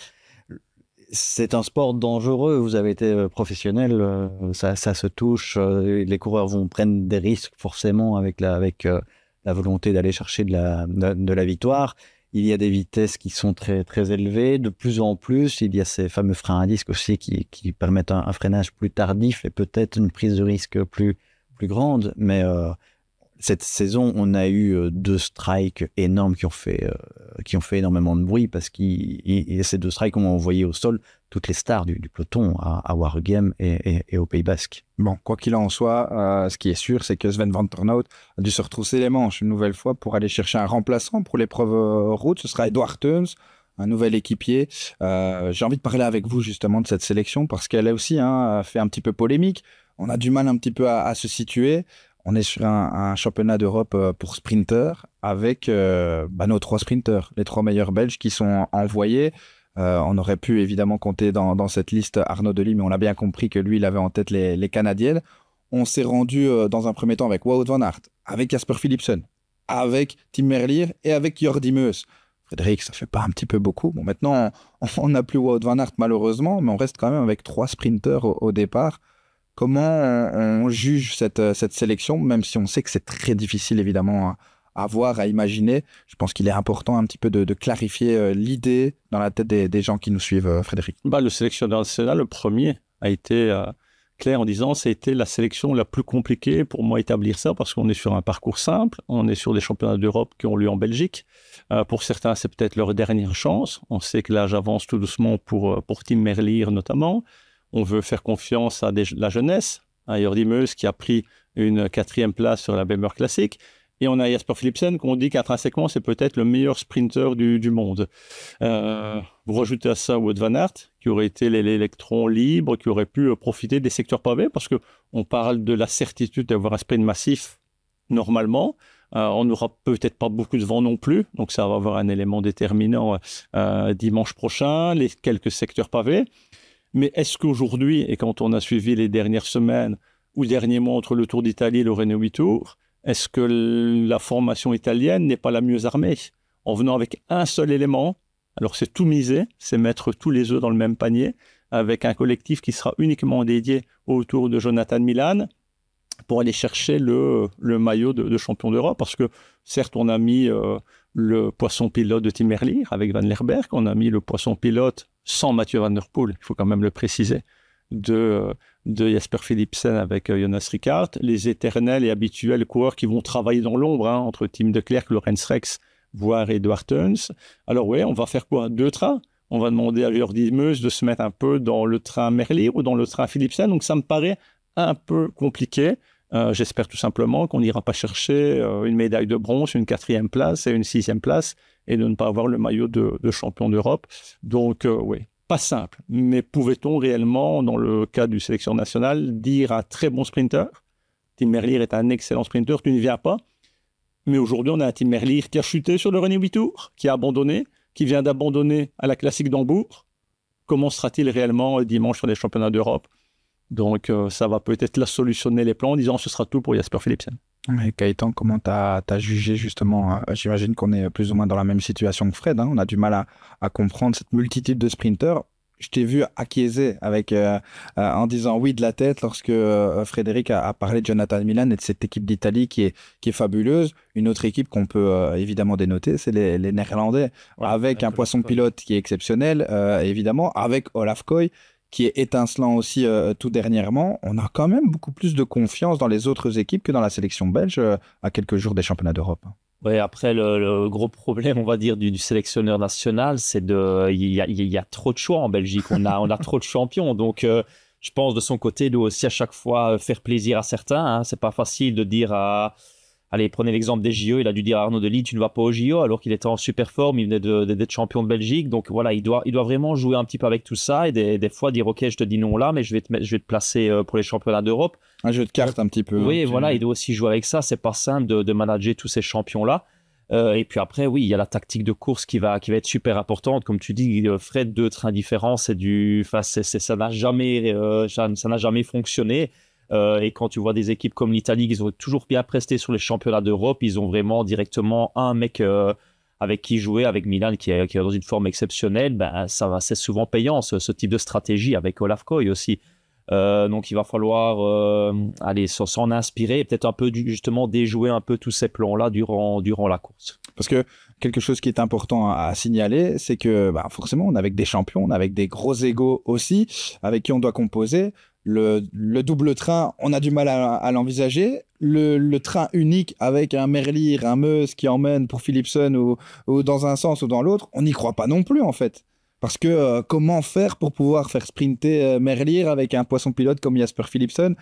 Speaker 3: C'est un sport dangereux, vous avez été professionnel, ça se touche, les coureurs prennent des risques forcément avec la volonté d'aller chercher de la victoire. Il y a des vitesses qui sont très, très élevées, de plus en plus, il y a ces fameux freins à disque aussi qui permettent un freinage plus tardif et peut-être une prise de risque plus grande, mais cette saison, on a eu 2 strikes énormes qui ont fait énormément de bruit parce que ces 2 strikes ont envoyé au sol toutes les stars du peloton à Waregem et au Pays Basque.
Speaker 1: Bon, quoi qu'il en soit, ce qui est sûr, c'est que Sven Matternaut a dû se retrousser les manches une nouvelle fois pour aller chercher un remplaçant pour l'épreuve route. Ce sera Edward Theuns, un nouvel équipier. J'ai envie de parler avec vous justement de cette sélection parce qu'elle a aussi fait un petit peu polémique. On a du mal un petit peu à se situer. On est sur un championnat d'Europe pour sprinters avec nos 3 sprinteurs, les 3 meilleurs Belges qui sont envoyés. On aurait pu évidemment compter dans cette liste Arnaud Delis, mais on a bien compris que lui, il avait en tête les Canadiennes. On s'est rendu dans un premier temps avec Wout van Aert, avec Jasper Philipsen, avec Tim Merlier et avec Jordi Meus. Frédéric, ça fait pas un petit peu beaucoup. Bon, maintenant, on n'a plus Wout van Aert malheureusement, mais on reste quand même avec 3 sprinteurs au départ. Comment on juge cette sélection, même si on sait que c'est très difficile évidemment à voir, à imaginer. Je pense qu'il est important un petit peu de clarifier l'idée dans la tête des gens qui nous suivent, Frédéric.
Speaker 2: Le sélectionneur national, le premier, a été clair en disant c'était la sélection la plus compliquée pour moi établir ça parce qu'on est sur un parcours simple, on est sur des championnats d'Europe qui ont lieu en Belgique. Pour certains, c'est peut-être leur dernière chance. On sait que l'âge avance tout doucement pour Tim Merlier notamment. On veut faire confiance à la jeunesse, à Jordi Meus qui a pris une 4e place sur la Bemmer Classic. Et on a Jasper Philipsen qu'on dit qu'intrinsèquement, c'est peut-être le meilleur sprinter du monde. Vous rajoutez à ça Wout van Aert, qui aurait été l'électron libre, qui aurait pu profiter des secteurs pavés, parce qu'on parle de la certitude d'avoir un sprint massif normalement. On n'aura peut-être pas beaucoup de vent non plus, donc ça va avoir un élément déterminant dimanche prochain, les quelques secteurs pavés. Mais est-ce qu'aujourd'hui, et quand on a suivi les dernières semaines ou derniers mois entre le Tour d'Italie et le Renault 8 Tours, est-ce que la formation italienne n'est pas la mieux armée en venant avec un seul élément? Alors c'est tout miser, c'est mettre tous les œufs dans le même panier avec un collectif qui sera uniquement dédié autour de Jonathan Milan pour aller chercher le maillot de champion d'Europe. Parce que certes, on a mis le poisson pilote de Tim Merlier avec Van Lerberg, on a mis le poisson pilote sans Mathieu Van Der Poel, il faut quand même le préciser, de Jasper Philipsen avec Jonas Rickaert, les éternels et habituels coureurs qui vont travailler dans l'ombre entre Tim de Klerk, Lorenz Rex, voire Edward Teuns. Alors oui, on va faire quoi? 2 trains? On va demander à Jordi Meus de se mettre un peu dans le train Merlier ou dans le train Philipsen, donc ça me paraît un peu compliqué. J'espère tout simplement qu'on n'ira pas chercher une médaille de bronze, une 4e place et une 6e place et de ne pas avoir le maillot de champion d'Europe. Donc oui, pas simple. Mais pouvait-on réellement, dans le cas du sélection nationale, dire à un très bon sprinter, Tim Merlier est un excellent sprinter, tu n'y viens pas. Mais aujourd'hui, on a un Tim Merlier qui a chuté sur le René 8 Tours, qui a abandonné, qui vient d'abandonner à la classique d'Hambourg. Comment sera-t-il réellement dimanche sur les championnats d'Europe? Donc, ça va peut-être la solutionner les plans en disant ce sera tout pour Jasper Philipsen.
Speaker 1: Et Gaëtan, comment tu as jugé justement j'imagine qu'on est plus ou moins dans la même situation que Fred. On a du mal à comprendre cette multitude de sprinteurs. Je t'ai vu acquiescer en disant oui de la tête lorsque Frédéric a parlé de Jonathan Milan et de cette équipe d'Italie qui est fabuleuse. Une autre équipe qu'on peut évidemment dénoter, c'est les Néerlandais, avec un poisson pilote qui est exceptionnel, évidemment, avec Olaf Koy, qui est étincelant aussi tout dernièrement. On a quand même beaucoup plus de confiance dans les autres équipes que dans la sélection belge à quelques jours des championnats d'Europe.
Speaker 4: Ouais, après, le gros problème, on va dire, du sélectionneur national, c'est il y a trop de choix en Belgique. On a trop de champions. Donc, je pense de son côté, il doit aussi à chaque fois faire plaisir à certains. C'est pas facile de dire allez, prenez l'exemple des JO. Il a dû dire à Arnaud Delis, tu ne vas pas aux JO, alors qu'il était en super forme. Il venait d'être champion de Belgique. Donc voilà, il doit vraiment jouer un petit peu avec tout ça et des fois dire, OK, je te dis non là, mais je vais te placer pour les championnats d'Europe.
Speaker 1: Un jeu de cartes un petit peu.
Speaker 4: Oui, voilà, il doit aussi jouer avec ça. C'est pas simple de manager tous ces champions-là. Et puis après, oui, il y a la tactique de course qui va être super importante. Comme tu dis, Fred, 2 trains différents, ça n'a jamais fonctionné. Et quand tu vois des équipes comme l'Italie qui ont toujours bien presté sur les championnats d'Europe, ils ont vraiment directement un mec avec qui jouer, avec Milan qui est dans une forme exceptionnelle. C'est souvent payant ce type de stratégie avec Olaf Koy aussi. Donc il va falloir s'en inspirer et peut-être un peu justement déjouer un peu tous ces plans-là durant la course.
Speaker 1: Parce que quelque chose qui est important à signaler, c'est que forcément on est avec des champions, on est avec des gros égos aussi, avec qui on doit composer. Le double train, on a du mal à l'envisager. Le train unique avec un Merlier, un Meus qui emmène pour Philipsen ou dans un sens ou dans l'autre, on n'y croit pas non plus en fait. Parce que comment faire pour pouvoir faire sprinter Merlier avec un poisson pilote comme Jasper Philipsen?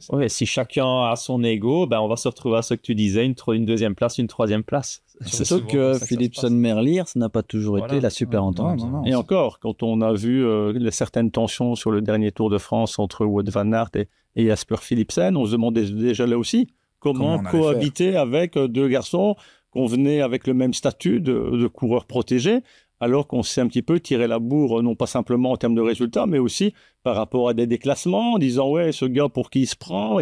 Speaker 4: Ouais, si chacun a son ego, on va se retrouver à ce que tu disais, une 2e place, une 3e place.
Speaker 3: Surtout que Philipsen-Merlier, ça n'a pas toujours été la super entente.
Speaker 2: Non. Et encore, quand on a vu certaines tensions sur le dernier Tour de France entre Wout van Aert et Jasper Philipsen, on se demandait déjà là aussi comment cohabiter avec 2 garçons qu'on venait avec le même statut de coureur protégé, alors qu'on s'est un petit peu tiré la bourre, non pas simplement en termes de résultats, mais aussi par rapport à des déclassements, en disant « ouais, ce gars, pour qui il se prend ?»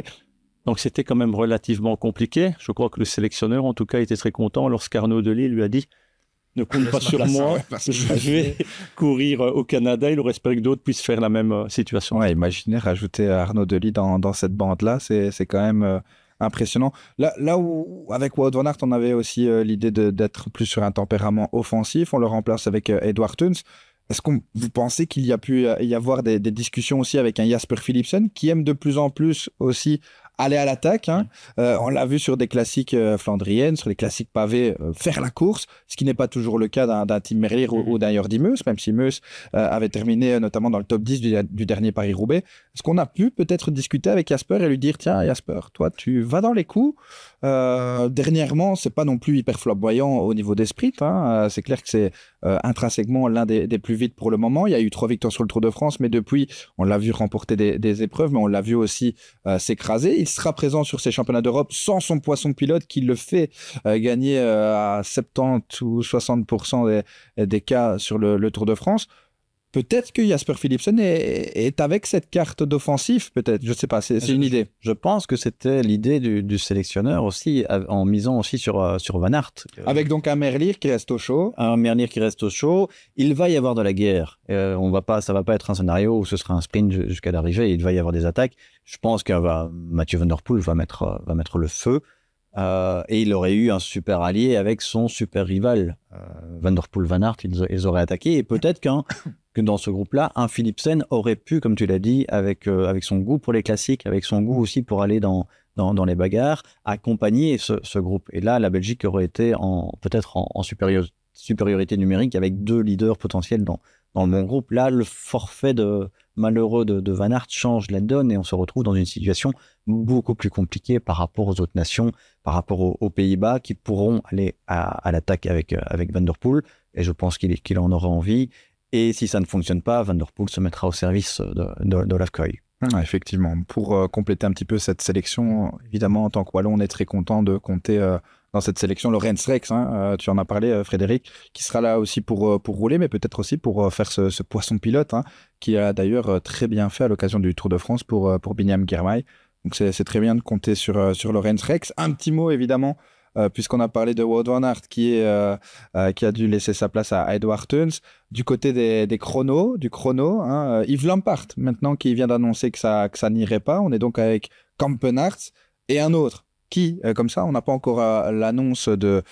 Speaker 2: Donc, c'était quand même relativement compliqué. Je crois que le sélectionneur, en tout cas, était très content lorsqu'Arnaud Delis lui a dit « ne compte pas sur moi, je vais courir au Canada. » Il aurait espéré que d'autres puissent faire la même situation.
Speaker 1: Ouais, imaginez rajouter Arnaud Delis dans cette bande-là, c'est quand même impressionnant. Là où, avec Wout van Aert, on avait aussi l'idée d'être plus sur un tempérament offensif, on le remplace avec Edward Theuns. Est-ce que vous pensez qu'il y a pu y avoir des discussions aussi avec un Jasper Philipsen qui aime de plus en plus aussi aller à l'attaque, hein. On l'a vu sur des classiques flandriennes, sur les classiques pavés, faire la course, ce qui n'est pas toujours le cas d'un Tim Merlier ou d'un Jordi Meus, même si Meus avait terminé notamment dans le top 10 du dernier Paris-Roubaix. Est-ce qu'on a pu peut-être discuter avec Jasper et lui dire « Tiens, Jasper, toi, tu vas dans les coups. Dernièrement, c'est pas non plus hyper flamboyant au niveau des sprints, hein. C'est clair que c'est intrinsèquement l'un des plus vite pour le moment. Il y a eu 3 victoires sur le Tour de France, mais depuis, on l'a vu remporter des épreuves, mais on l'a vu aussi s'écraser. Il sera présent sur ces championnats d'Europe sans son poisson pilote qui le fait gagner à 70 ou 60% des cas sur le Tour de France. Peut-être que Jasper Philipsen est avec cette carte d'offensif, peut-être. Je ne sais pas, c'est une idée.
Speaker 3: Je pense que c'était l'idée du sélectionneur aussi, en misant aussi sur Van Aert.
Speaker 1: Avec donc un Merlier qui reste au chaud.
Speaker 3: Un Merlier qui reste au chaud. Il va y avoir de la guerre. Ça ne va pas être un scénario où ce sera un sprint jusqu'à l'arrivée. Il va y avoir des attaques. Je pense que Mathieu Van Der Poel va mettre le feu. Et il aurait eu un super allié avec son super rival. Van Der Poel, Van Aert, ils auraient attaqué. Et peut-être que dans ce groupe-là, un Philipsen aurait pu, comme tu l'as dit, avec son goût pour les classiques, avec son goût aussi pour aller dans les bagarres, accompagner ce groupe. Et là, la Belgique aurait été peut-être en supériorité numérique avec 2 leaders potentiels dans le bon groupe. Là, le forfait malheureux de Van Aert change la donne et on se retrouve dans une situation beaucoup plus compliquée par rapport aux autres nations, par rapport aux Pays-Bas qui pourront aller à l'attaque avec Van Der Poel. Et je pense qu'il en aura envie. Et si ça ne fonctionne pas, Van Der Poel se mettra au service d'Olaf Koy.
Speaker 1: Effectivement. Pour compléter un petit peu cette sélection, évidemment, en tant que Wallon, on est très content de compter dans cette sélection Lorenz Rex. Tu en as parlé, Frédéric, qui sera là aussi pour rouler, mais peut-être aussi pour faire ce poisson pilote, qui a d'ailleurs très bien fait à l'occasion du Tour de France pour Biniam Girmay. Donc c'est très bien de compter sur Lorenz Rex. Un petit mot, évidemment, puisqu'on a parlé de Wout van Aert qui a dû laisser sa place à Edward Theuns. Du côté du chrono, Yves Lampaert, maintenant, qui vient d'annoncer que ça n'irait pas. On est donc avec Kampenaerts et un autre qui, comme ça, on n'a pas encore l'annonce de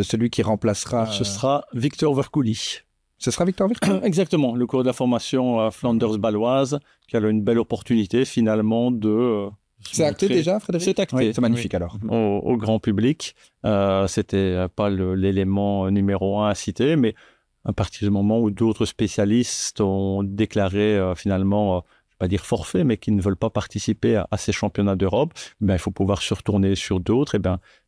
Speaker 1: celui qui remplacera.
Speaker 2: Ce sera Victor Verkouli.
Speaker 1: Ce sera Victor Verkouli.
Speaker 2: Exactement, le cours de la formation Flanders-Baloise, qui a une belle opportunité finalement de...
Speaker 1: C'est acté déjà, Frédéric?
Speaker 2: C'est acté.
Speaker 1: Oui, c'est magnifique alors.
Speaker 2: Au grand public. C'était pas l'élément numéro 1 à citer, mais à partir du moment où d'autres spécialistes ont déclaré finalement, je ne vais pas dire forfait, mais qui ne veulent pas participer à ces championnats d'Europe, il faut pouvoir se retourner sur d'autres.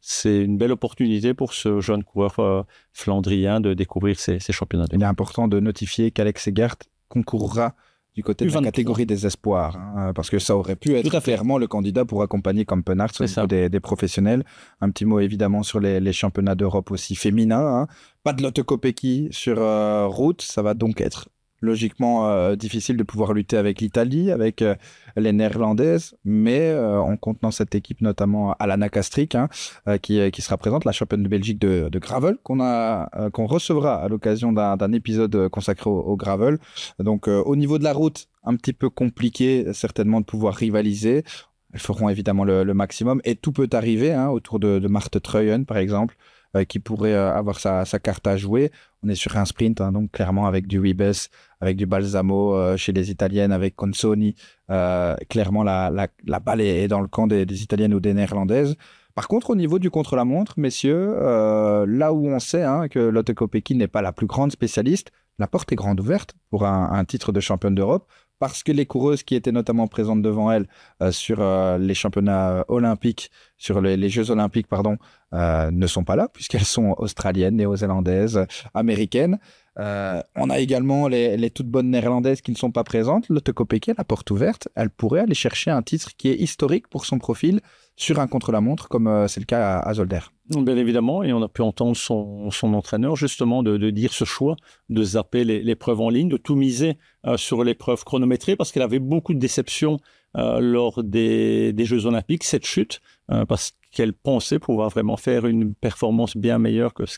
Speaker 2: C'est une belle opportunité pour ce jeune coureur flandrien de découvrir ces championnats d'Europe.
Speaker 1: Il est important de notifier qu'Alex Segert concourra du côté de la catégorie des espoirs, parce que ça aurait pu être clairement le candidat pour accompagner Kampenaerts au niveau des professionnels. Un petit mot évidemment sur les championnats d'Europe aussi féminins. Pas de Lotte Kopecky sur route, ça va donc être logiquement difficile de pouvoir lutter avec l'Italie, avec les Néerlandaises, mais on compte dans cette équipe notamment Alana Kastrick, qui sera présente, la championne de Belgique de gravel, qu'on recevra à l'occasion d'un épisode consacré au gravel. Donc au niveau de la route, un petit peu compliqué certainement de pouvoir rivaliser. Elles feront évidemment le maximum et tout peut arriver autour de Marthe Truyen par exemple, qui pourrait avoir sa carte à jouer. On est sur un sprint, donc clairement avec du Ribes, avec du Balsamo chez les Italiennes, avec Consoni. Clairement, la balle est dans le camp des Italiennes ou des Néerlandaises. Par contre, au niveau du contre-la-montre, messieurs, là où on sait que Lotte Kopecky n'est pas la plus grande spécialiste, la porte est grande ouverte pour un titre de championne d'Europe, parce que les coureuses qui étaient notamment présentes devant elle sur les championnats olympiques, sur les Jeux olympiques, ne sont pas là, puisqu'elles sont australiennes, néo-zélandaises, américaines. On a également les toutes bonnes néerlandaises qui ne sont pas présentes. Lotte Kopecky, la porte ouverte, elle pourrait aller chercher un titre qui est historique pour son profil sur un contre-la-montre, comme c'est le cas à Zolder.
Speaker 2: Bien évidemment, et on a pu entendre son entraîneur justement de dire ce choix de zapper l'épreuve en ligne, de tout miser sur l'épreuve chronométrée parce qu'elle avait beaucoup de déceptions lors des Jeux Olympiques, cette chute, parce qu'elle pensait pouvoir vraiment faire une performance bien meilleure que ce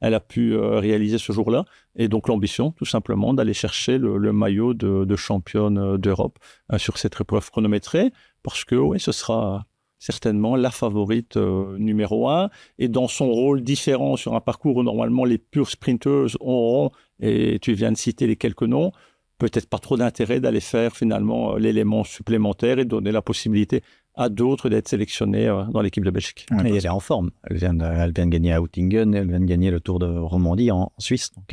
Speaker 2: elle a pu réaliser ce jour-là. Et donc l'ambition, tout simplement, d'aller chercher le maillot de championne d'Europe sur cette épreuve chronométrée, parce que oui, ce sera certainement la favorite numéro 1. Et dans son rôle différent sur un parcours où normalement les purs sprinteuses auront, et tu viens de citer les quelques noms, peut-être pas trop d'intérêt d'aller faire finalement l'élément supplémentaire et donner la possibilité à d'autres d'être sélectionnés dans l'équipe de Belgique.
Speaker 3: Et elle est en forme. Elle vient de gagner à Oettingen, elle vient de gagner le Tour de Romandie en Suisse. Donc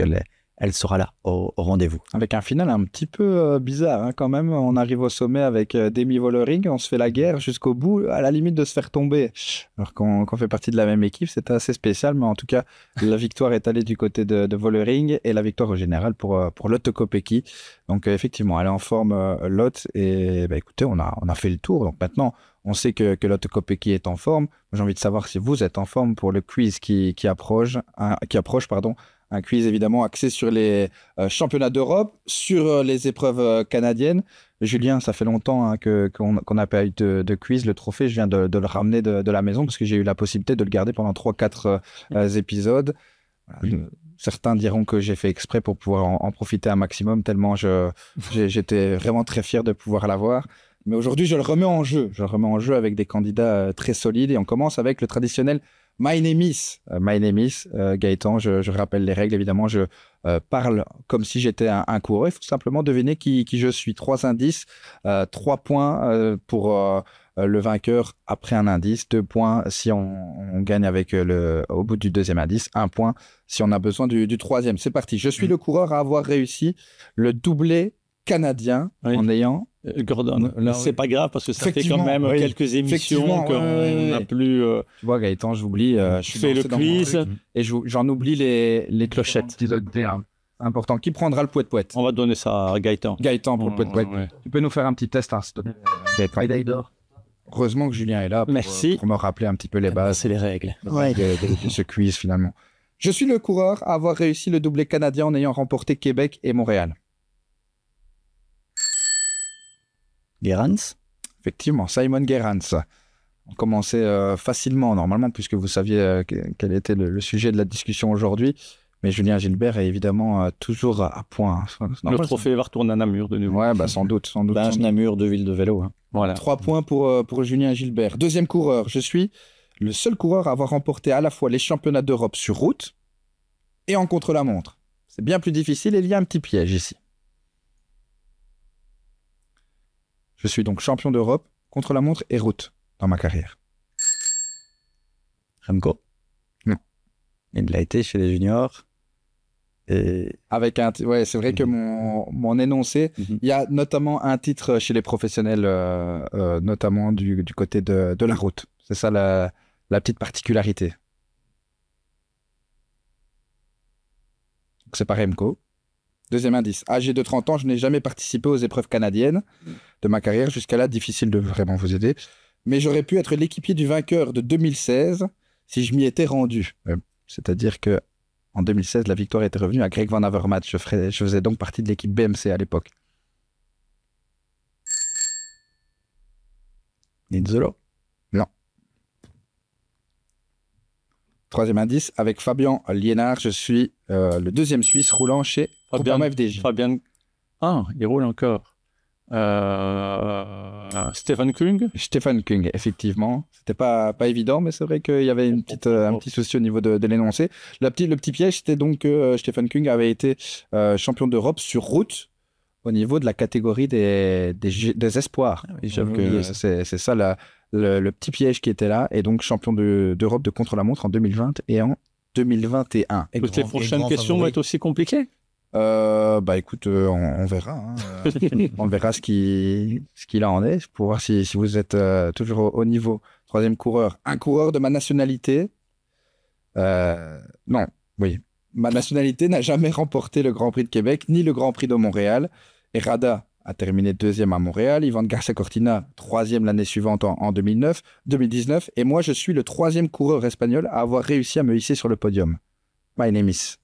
Speaker 3: elle sera là au rendez-vous.
Speaker 1: Avec un final un petit peu bizarre quand même. On arrive au sommet avec Demi Vollering, on se fait la guerre jusqu'au bout, à la limite de se faire tomber. Alors qu'on fait partie de la même équipe, c'était assez spécial, mais en tout cas, la victoire est allée du côté de Vollering et la victoire au général pour Lotte Kopecky. Donc effectivement, elle est en forme, Lotte, et écoutez, on a fait le tour. Donc maintenant, on sait que Lotte Kopecky est en forme. J'ai envie de savoir si vous êtes en forme pour le quiz qui approche. Un quiz évidemment axé sur les championnats d'Europe, sur les épreuves canadiennes. Julien, ça fait longtemps qu'on n'a pas eu de quiz. Le trophée, je viens de le ramener de la maison parce que j'ai eu la possibilité de le garder pendant 3-4 épisodes. Voilà, certains diront que j'ai fait exprès pour pouvoir en profiter un maximum, tellement j'étais vraiment très fier de pouvoir l'avoir. Mais aujourd'hui, je le remets en jeu. Je le remets en jeu avec des candidats très solides et on commence avec le traditionnel My name is. Gaëtan, je rappelle les règles, évidemment, je parle comme si j'étais un coureur. Il faut simplement deviner qui je suis. 3 indices, 3 points pour le vainqueur après un indice, 2 points si on gagne avec au bout du deuxième indice, 1 point si on a besoin du troisième. C'est parti, je suis le coureur à avoir réussi le doublé canadien en ayant...
Speaker 2: Gordon, c'est pas grave parce que ça fait quand même quelques émissions qu'on n'a plus.
Speaker 1: Tu vois, Gaëtan, j'oublie.
Speaker 2: Je fais le quiz
Speaker 1: et j'en oublie les clochettes. Important. Qui prendra le pouet-pouet?
Speaker 2: On va donner ça à Gaëtan.
Speaker 1: Gaëtan pour le pouet-pouet. Ouais. Tu peux nous faire un petit test, s'il te plaît. Heureusement que Julien est là pour me rappeler un petit peu les bases.
Speaker 2: C'est les règles.
Speaker 1: De ce quiz finalement. Je suis le coureur à avoir réussi le doublé canadien en ayant remporté Québec et Montréal.
Speaker 3: Gerrans.
Speaker 1: Effectivement, Simon Gerrans. On commençait facilement, normalement, puisque vous saviez quel était le sujet de la discussion aujourd'hui. Mais Julien Gilbert est évidemment toujours à point.
Speaker 2: Le trophée va retourner à Namur de nouveau.
Speaker 1: Ouais, sans doute.
Speaker 3: Namur, 2 villes de vélo. Hein.
Speaker 2: Voilà.
Speaker 1: 3 points pour Julien Gilbert. Deuxième coureur, je suis le seul coureur à avoir remporté à la fois les championnats d'Europe sur route et en contre-la-montre. C'est bien plus difficile et il y a un petit piège ici. Je suis donc champion d'Europe, contre-la-montre et route dans ma carrière.
Speaker 3: Remco. Il l'a été chez les juniors. Et...
Speaker 1: Avec c'est vrai que mon énoncé, il y a notamment un titre chez les professionnels, notamment du côté de la route. C'est ça la petite particularité. Donc c'est pas Remco. Deuxième indice, âgé de 30 ans, je n'ai jamais participé aux épreuves canadiennes de ma carrière. Jusqu'à là, difficile de vraiment vous aider. Mais j'aurais pu être l'équipier du vainqueur de 2016 si je m'y étais rendu. C'est-à-dire que en 2016, la victoire était revenue à Greg Van Avermaet. Je faisais donc partie de l'équipe BMC à l'époque.
Speaker 3: Nizzolo.
Speaker 1: Non. Troisième indice, avec Fabien Liénard, je suis le deuxième Suisse roulant chez Groupama FDJ.
Speaker 2: Fabien... Ah, il roule encore. Stefan Kung.
Speaker 1: Stefan Kung, effectivement. C'était pas évident, mais c'est vrai qu'il y avait un petit souci au niveau de l'énoncé. Le petit piège, c'était donc que Stefan Kung avait été champion d'Europe sur route au niveau de la catégorie des espoirs. J'avoue que c'est ça le petit piège qui était là. Et donc champion d'Europe de contre-la-montre en 2020 et en 2021.
Speaker 2: Et les prochaines questions vont être aussi compliquées?
Speaker 1: Écoute, on verra. Hein. On verra ce qu'il en est pour voir si vous êtes toujours au niveau. Troisième coureur. Un coureur de ma nationalité. Non, oui. Ma nationalité n'a jamais remporté le Grand Prix de Québec ni le Grand Prix de Montréal. Et Rada a terminé deuxième à Montréal. Ivan Garcia Cortina, troisième l'année suivante en 2019. Et moi, je suis le troisième coureur espagnol à avoir réussi à me hisser sur le podium. My name is...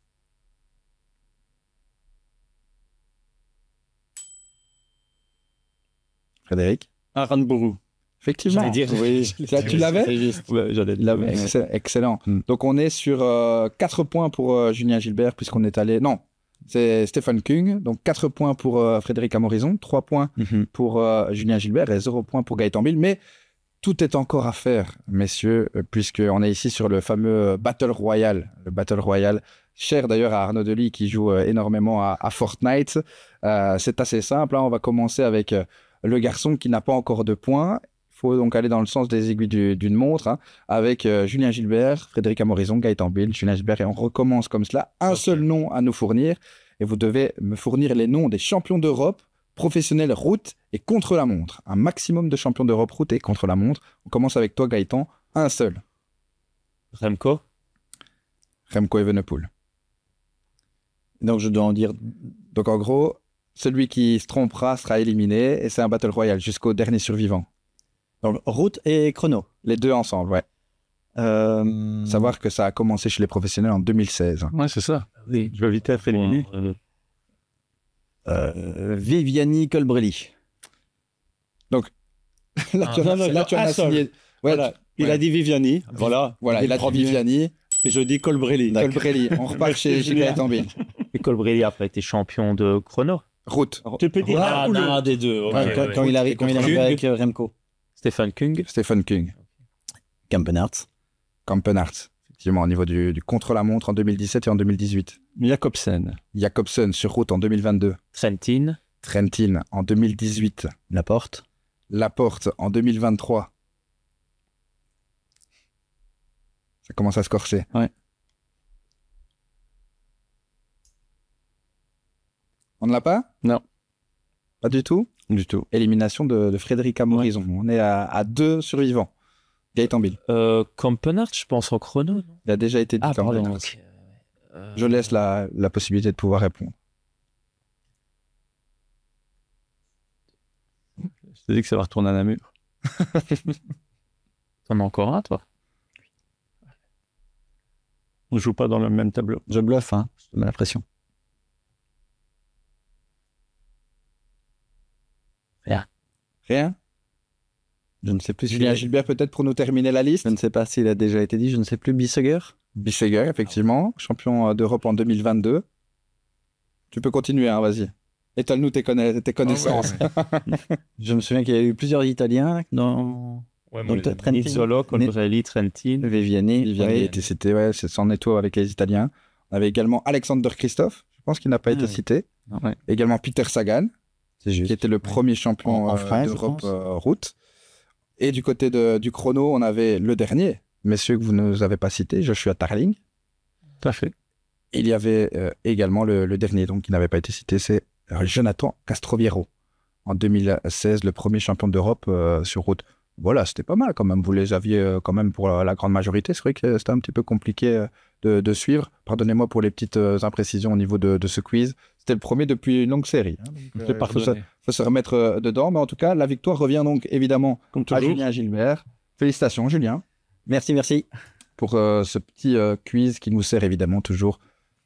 Speaker 1: Frédéric?
Speaker 2: Aranburu.
Speaker 1: Effectivement.
Speaker 4: J'allais dire,
Speaker 1: oui. Tu l'avais?
Speaker 2: Ouais, j'allais le
Speaker 1: Excellent. Donc, on est sur 4 points pour Julien Gilbert, puisqu'on est allé... Non, c'est Stéphane Kung. Donc, 4 points pour Frédéric Amorizon, 3 points pour Julien Gilbert et 0 points pour Gaëtan Bill. Mais tout est encore à faire, messieurs, puisqu'on est ici sur le fameux Battle Royale. Le Battle Royale, cher d'ailleurs à Arnaud Delis, qui joue énormément à Fortnite. C'est assez simple. Hein. On va commencer avec le garçon qui n'a pas encore de points. Il faut donc aller dans le sens des aiguilles d'une montre, hein, avec Julien Gilbert, Frédéric Amorizon, Gaëtan Bill, Julien Gilbert, et on recommence comme cela. Un seul nom à nous fournir, et vous devez me fournir les noms des champions d'Europe professionnels route et contre la montre. Un maximum de champions d'Europe route et contre la montre. On commence avec toi, Gaëtan. Un seul.
Speaker 4: Remco
Speaker 1: Evenepoel.
Speaker 3: Donc, je dois en dire...
Speaker 1: Donc, en gros, celui qui se trompera sera éliminé, et c'est un Battle Royale jusqu'au dernier survivant.
Speaker 3: Donc, route et chrono.
Speaker 1: Les deux ensemble, ouais. Savoir que ça a commencé chez les professionnels en 2016.
Speaker 2: Ouais, c'est ça.
Speaker 4: Oui.
Speaker 2: Je vais vite être éliminé.
Speaker 3: Viviani Colbrelli.
Speaker 1: Donc, là, tu en as signé. Ouais,
Speaker 2: voilà. Il a dit Viviani. Voilà.
Speaker 1: Il a dit Viviani.
Speaker 2: Et je dis Colbrelli.
Speaker 1: Colbrelli. On repart chez Gaëtan Bill.
Speaker 4: Et Colbrelli après été champion de chrono.
Speaker 1: Route.
Speaker 2: Tu peux dire
Speaker 4: un des deux. Okay.
Speaker 3: Quand il arrive avec Remco.
Speaker 4: Stéphane Kung.
Speaker 3: Kampenarts.
Speaker 1: Effectivement, au niveau du contre-la-montre en 2017 et en 2018. Jacobsen sur route en 2022. Trentin en 2018.
Speaker 3: Laporte
Speaker 1: en 2023. Ça commence à se corser.
Speaker 2: Ouais.
Speaker 1: On ne l'a pas?
Speaker 2: Non.
Speaker 1: Pas du tout?
Speaker 2: Du tout.
Speaker 1: Élimination de Frédéric Amorizon. Ouais. On est à 2 survivants. Gaëtan Bill.
Speaker 4: Kampenarts, je pense, en chrono. Non,
Speaker 1: il a déjà été dit.
Speaker 4: Ah, pardon. Okay.
Speaker 1: Je laisse la possibilité de pouvoir répondre.
Speaker 2: Je t'ai dit que ça va retourner à Namur.
Speaker 4: T'en as encore un, toi?
Speaker 2: On joue pas dans le même tableau.
Speaker 3: Je bluffe, hein. Je mets la pression.
Speaker 1: Rien? Je ne sais plus. Julien Gilbert, peut-être pour nous terminer la liste.
Speaker 3: Je ne sais pas s'il a déjà été dit. Je ne sais plus. Bissegger,
Speaker 1: effectivement. Champion d'Europe en 2022. Tu peux continuer, hein, vas-y. Étale-nous tes connaissances.
Speaker 3: Ouais. Je me souviens qu'il y a eu plusieurs Italiens dans...
Speaker 4: Nizzolo, Colbrelli, Trentin.
Speaker 3: Viviani.
Speaker 1: C'en est toi avec les Italiens. On avait également Alexander Christophe. Je pense qu'il n'a pas été cité.
Speaker 2: Ouais.
Speaker 1: Également Peter Sagan. Qui était le premier champion d'Europe route. Et du côté du chrono, on avait le dernier, messieurs que vous ne nous avez pas cité, Joshua Tarling.
Speaker 2: Tout à fait.
Speaker 1: Il y avait également le dernier, donc qui n'avait pas été cité, c'est Jonathan Castroviero. En 2016, le premier champion d'Europe sur route. Voilà, c'était pas mal quand même. Vous les aviez quand même pour la grande majorité. C'est vrai que c'était un petit peu compliqué de suivre. Pardonnez-moi pour les petites imprécisions au niveau de ce quiz. C'était le premier depuis une longue série. Hein. Il faut se remettre dedans. Mais en tout cas, la victoire revient donc évidemment à Julien Gilbert. Félicitations, Julien.
Speaker 3: Merci.
Speaker 1: Pour ce petit quiz qui nous sert évidemment toujours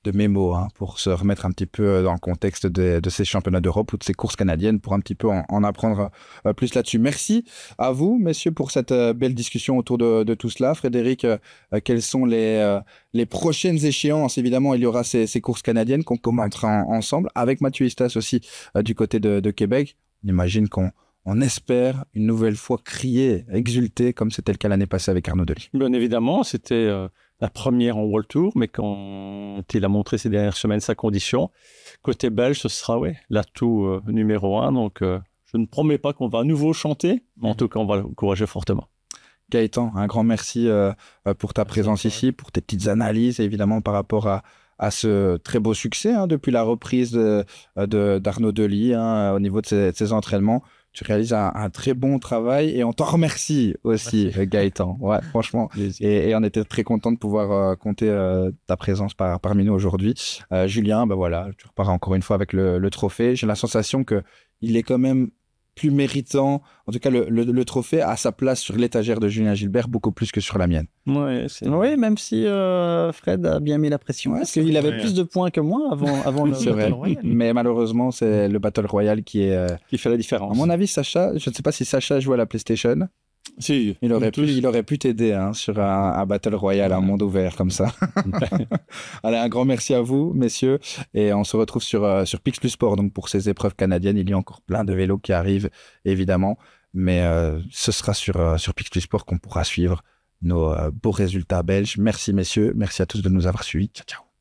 Speaker 1: de mémo, hein, pour se remettre un petit peu dans le contexte de ces championnats d'Europe ou de ces courses canadiennes, pour un petit peu en apprendre plus là-dessus. Merci à vous, messieurs, pour cette belle discussion autour de tout cela. Frédéric, quelles sont les prochaines échéances? Évidemment, il y aura ces courses canadiennes qu'on commentera ensemble, avec Mathieu Istas aussi du côté de Québec. On imagine qu'on espère une nouvelle fois crier, exulter, comme c'était le cas l'année passée avec Arnaud Delis.
Speaker 2: Bien évidemment, c'était... la première en World Tour, mais quand il a montré ces dernières semaines sa condition, côté belge, ce sera l'atout numéro 1. Donc, je ne promets pas qu'on va à nouveau chanter, mais en tout cas, on va l'encourager fortement.
Speaker 1: Gaëtan, un grand merci pour ta présence ici, pour tes petites analyses, évidemment, par rapport à ce très beau succès depuis la reprise d'Arnaud Delis au niveau de ses entraînements. Tu réalises un très bon travail et on t'en remercie aussi, Gaëtan. Ouais, franchement. Et on était très content de pouvoir compter ta présence parmi nous aujourd'hui. Julien, tu repars encore une fois avec le trophée. J'ai la sensation qu'il il est quand même plus méritant. En tout cas, le trophée a sa place sur l'étagère de Julien Gilbert beaucoup plus que sur la mienne.
Speaker 2: Ouais,
Speaker 3: Oui, même si Fred a bien mis la pression.
Speaker 1: Ouais,
Speaker 3: parce
Speaker 1: c'est
Speaker 3: qu'il avait
Speaker 2: vrai.
Speaker 3: plus de points que moi avant le
Speaker 1: C'est vrai.
Speaker 3: Battle Royale.
Speaker 1: Mais malheureusement, c'est le Battle Royale qui est...
Speaker 2: qui fait la
Speaker 1: À
Speaker 2: différence.
Speaker 1: mon avis, Sacha, je ne sais pas si Sacha joue à la PlayStation.
Speaker 2: Si,
Speaker 1: Il aurait
Speaker 2: tous.
Speaker 1: pu t'aider sur un Battle Royale, un monde ouvert comme ça. Allez, un grand merci à vous, messieurs. Et on se retrouve sur Pix Plus Sport. Donc, pour ces épreuves canadiennes, il y a encore plein de vélos qui arrivent, évidemment. Mais ce sera sur Pix Plus Sport qu'on pourra suivre nos beaux résultats belges. Merci, messieurs. Merci à tous de nous avoir suivis. Ciao, ciao.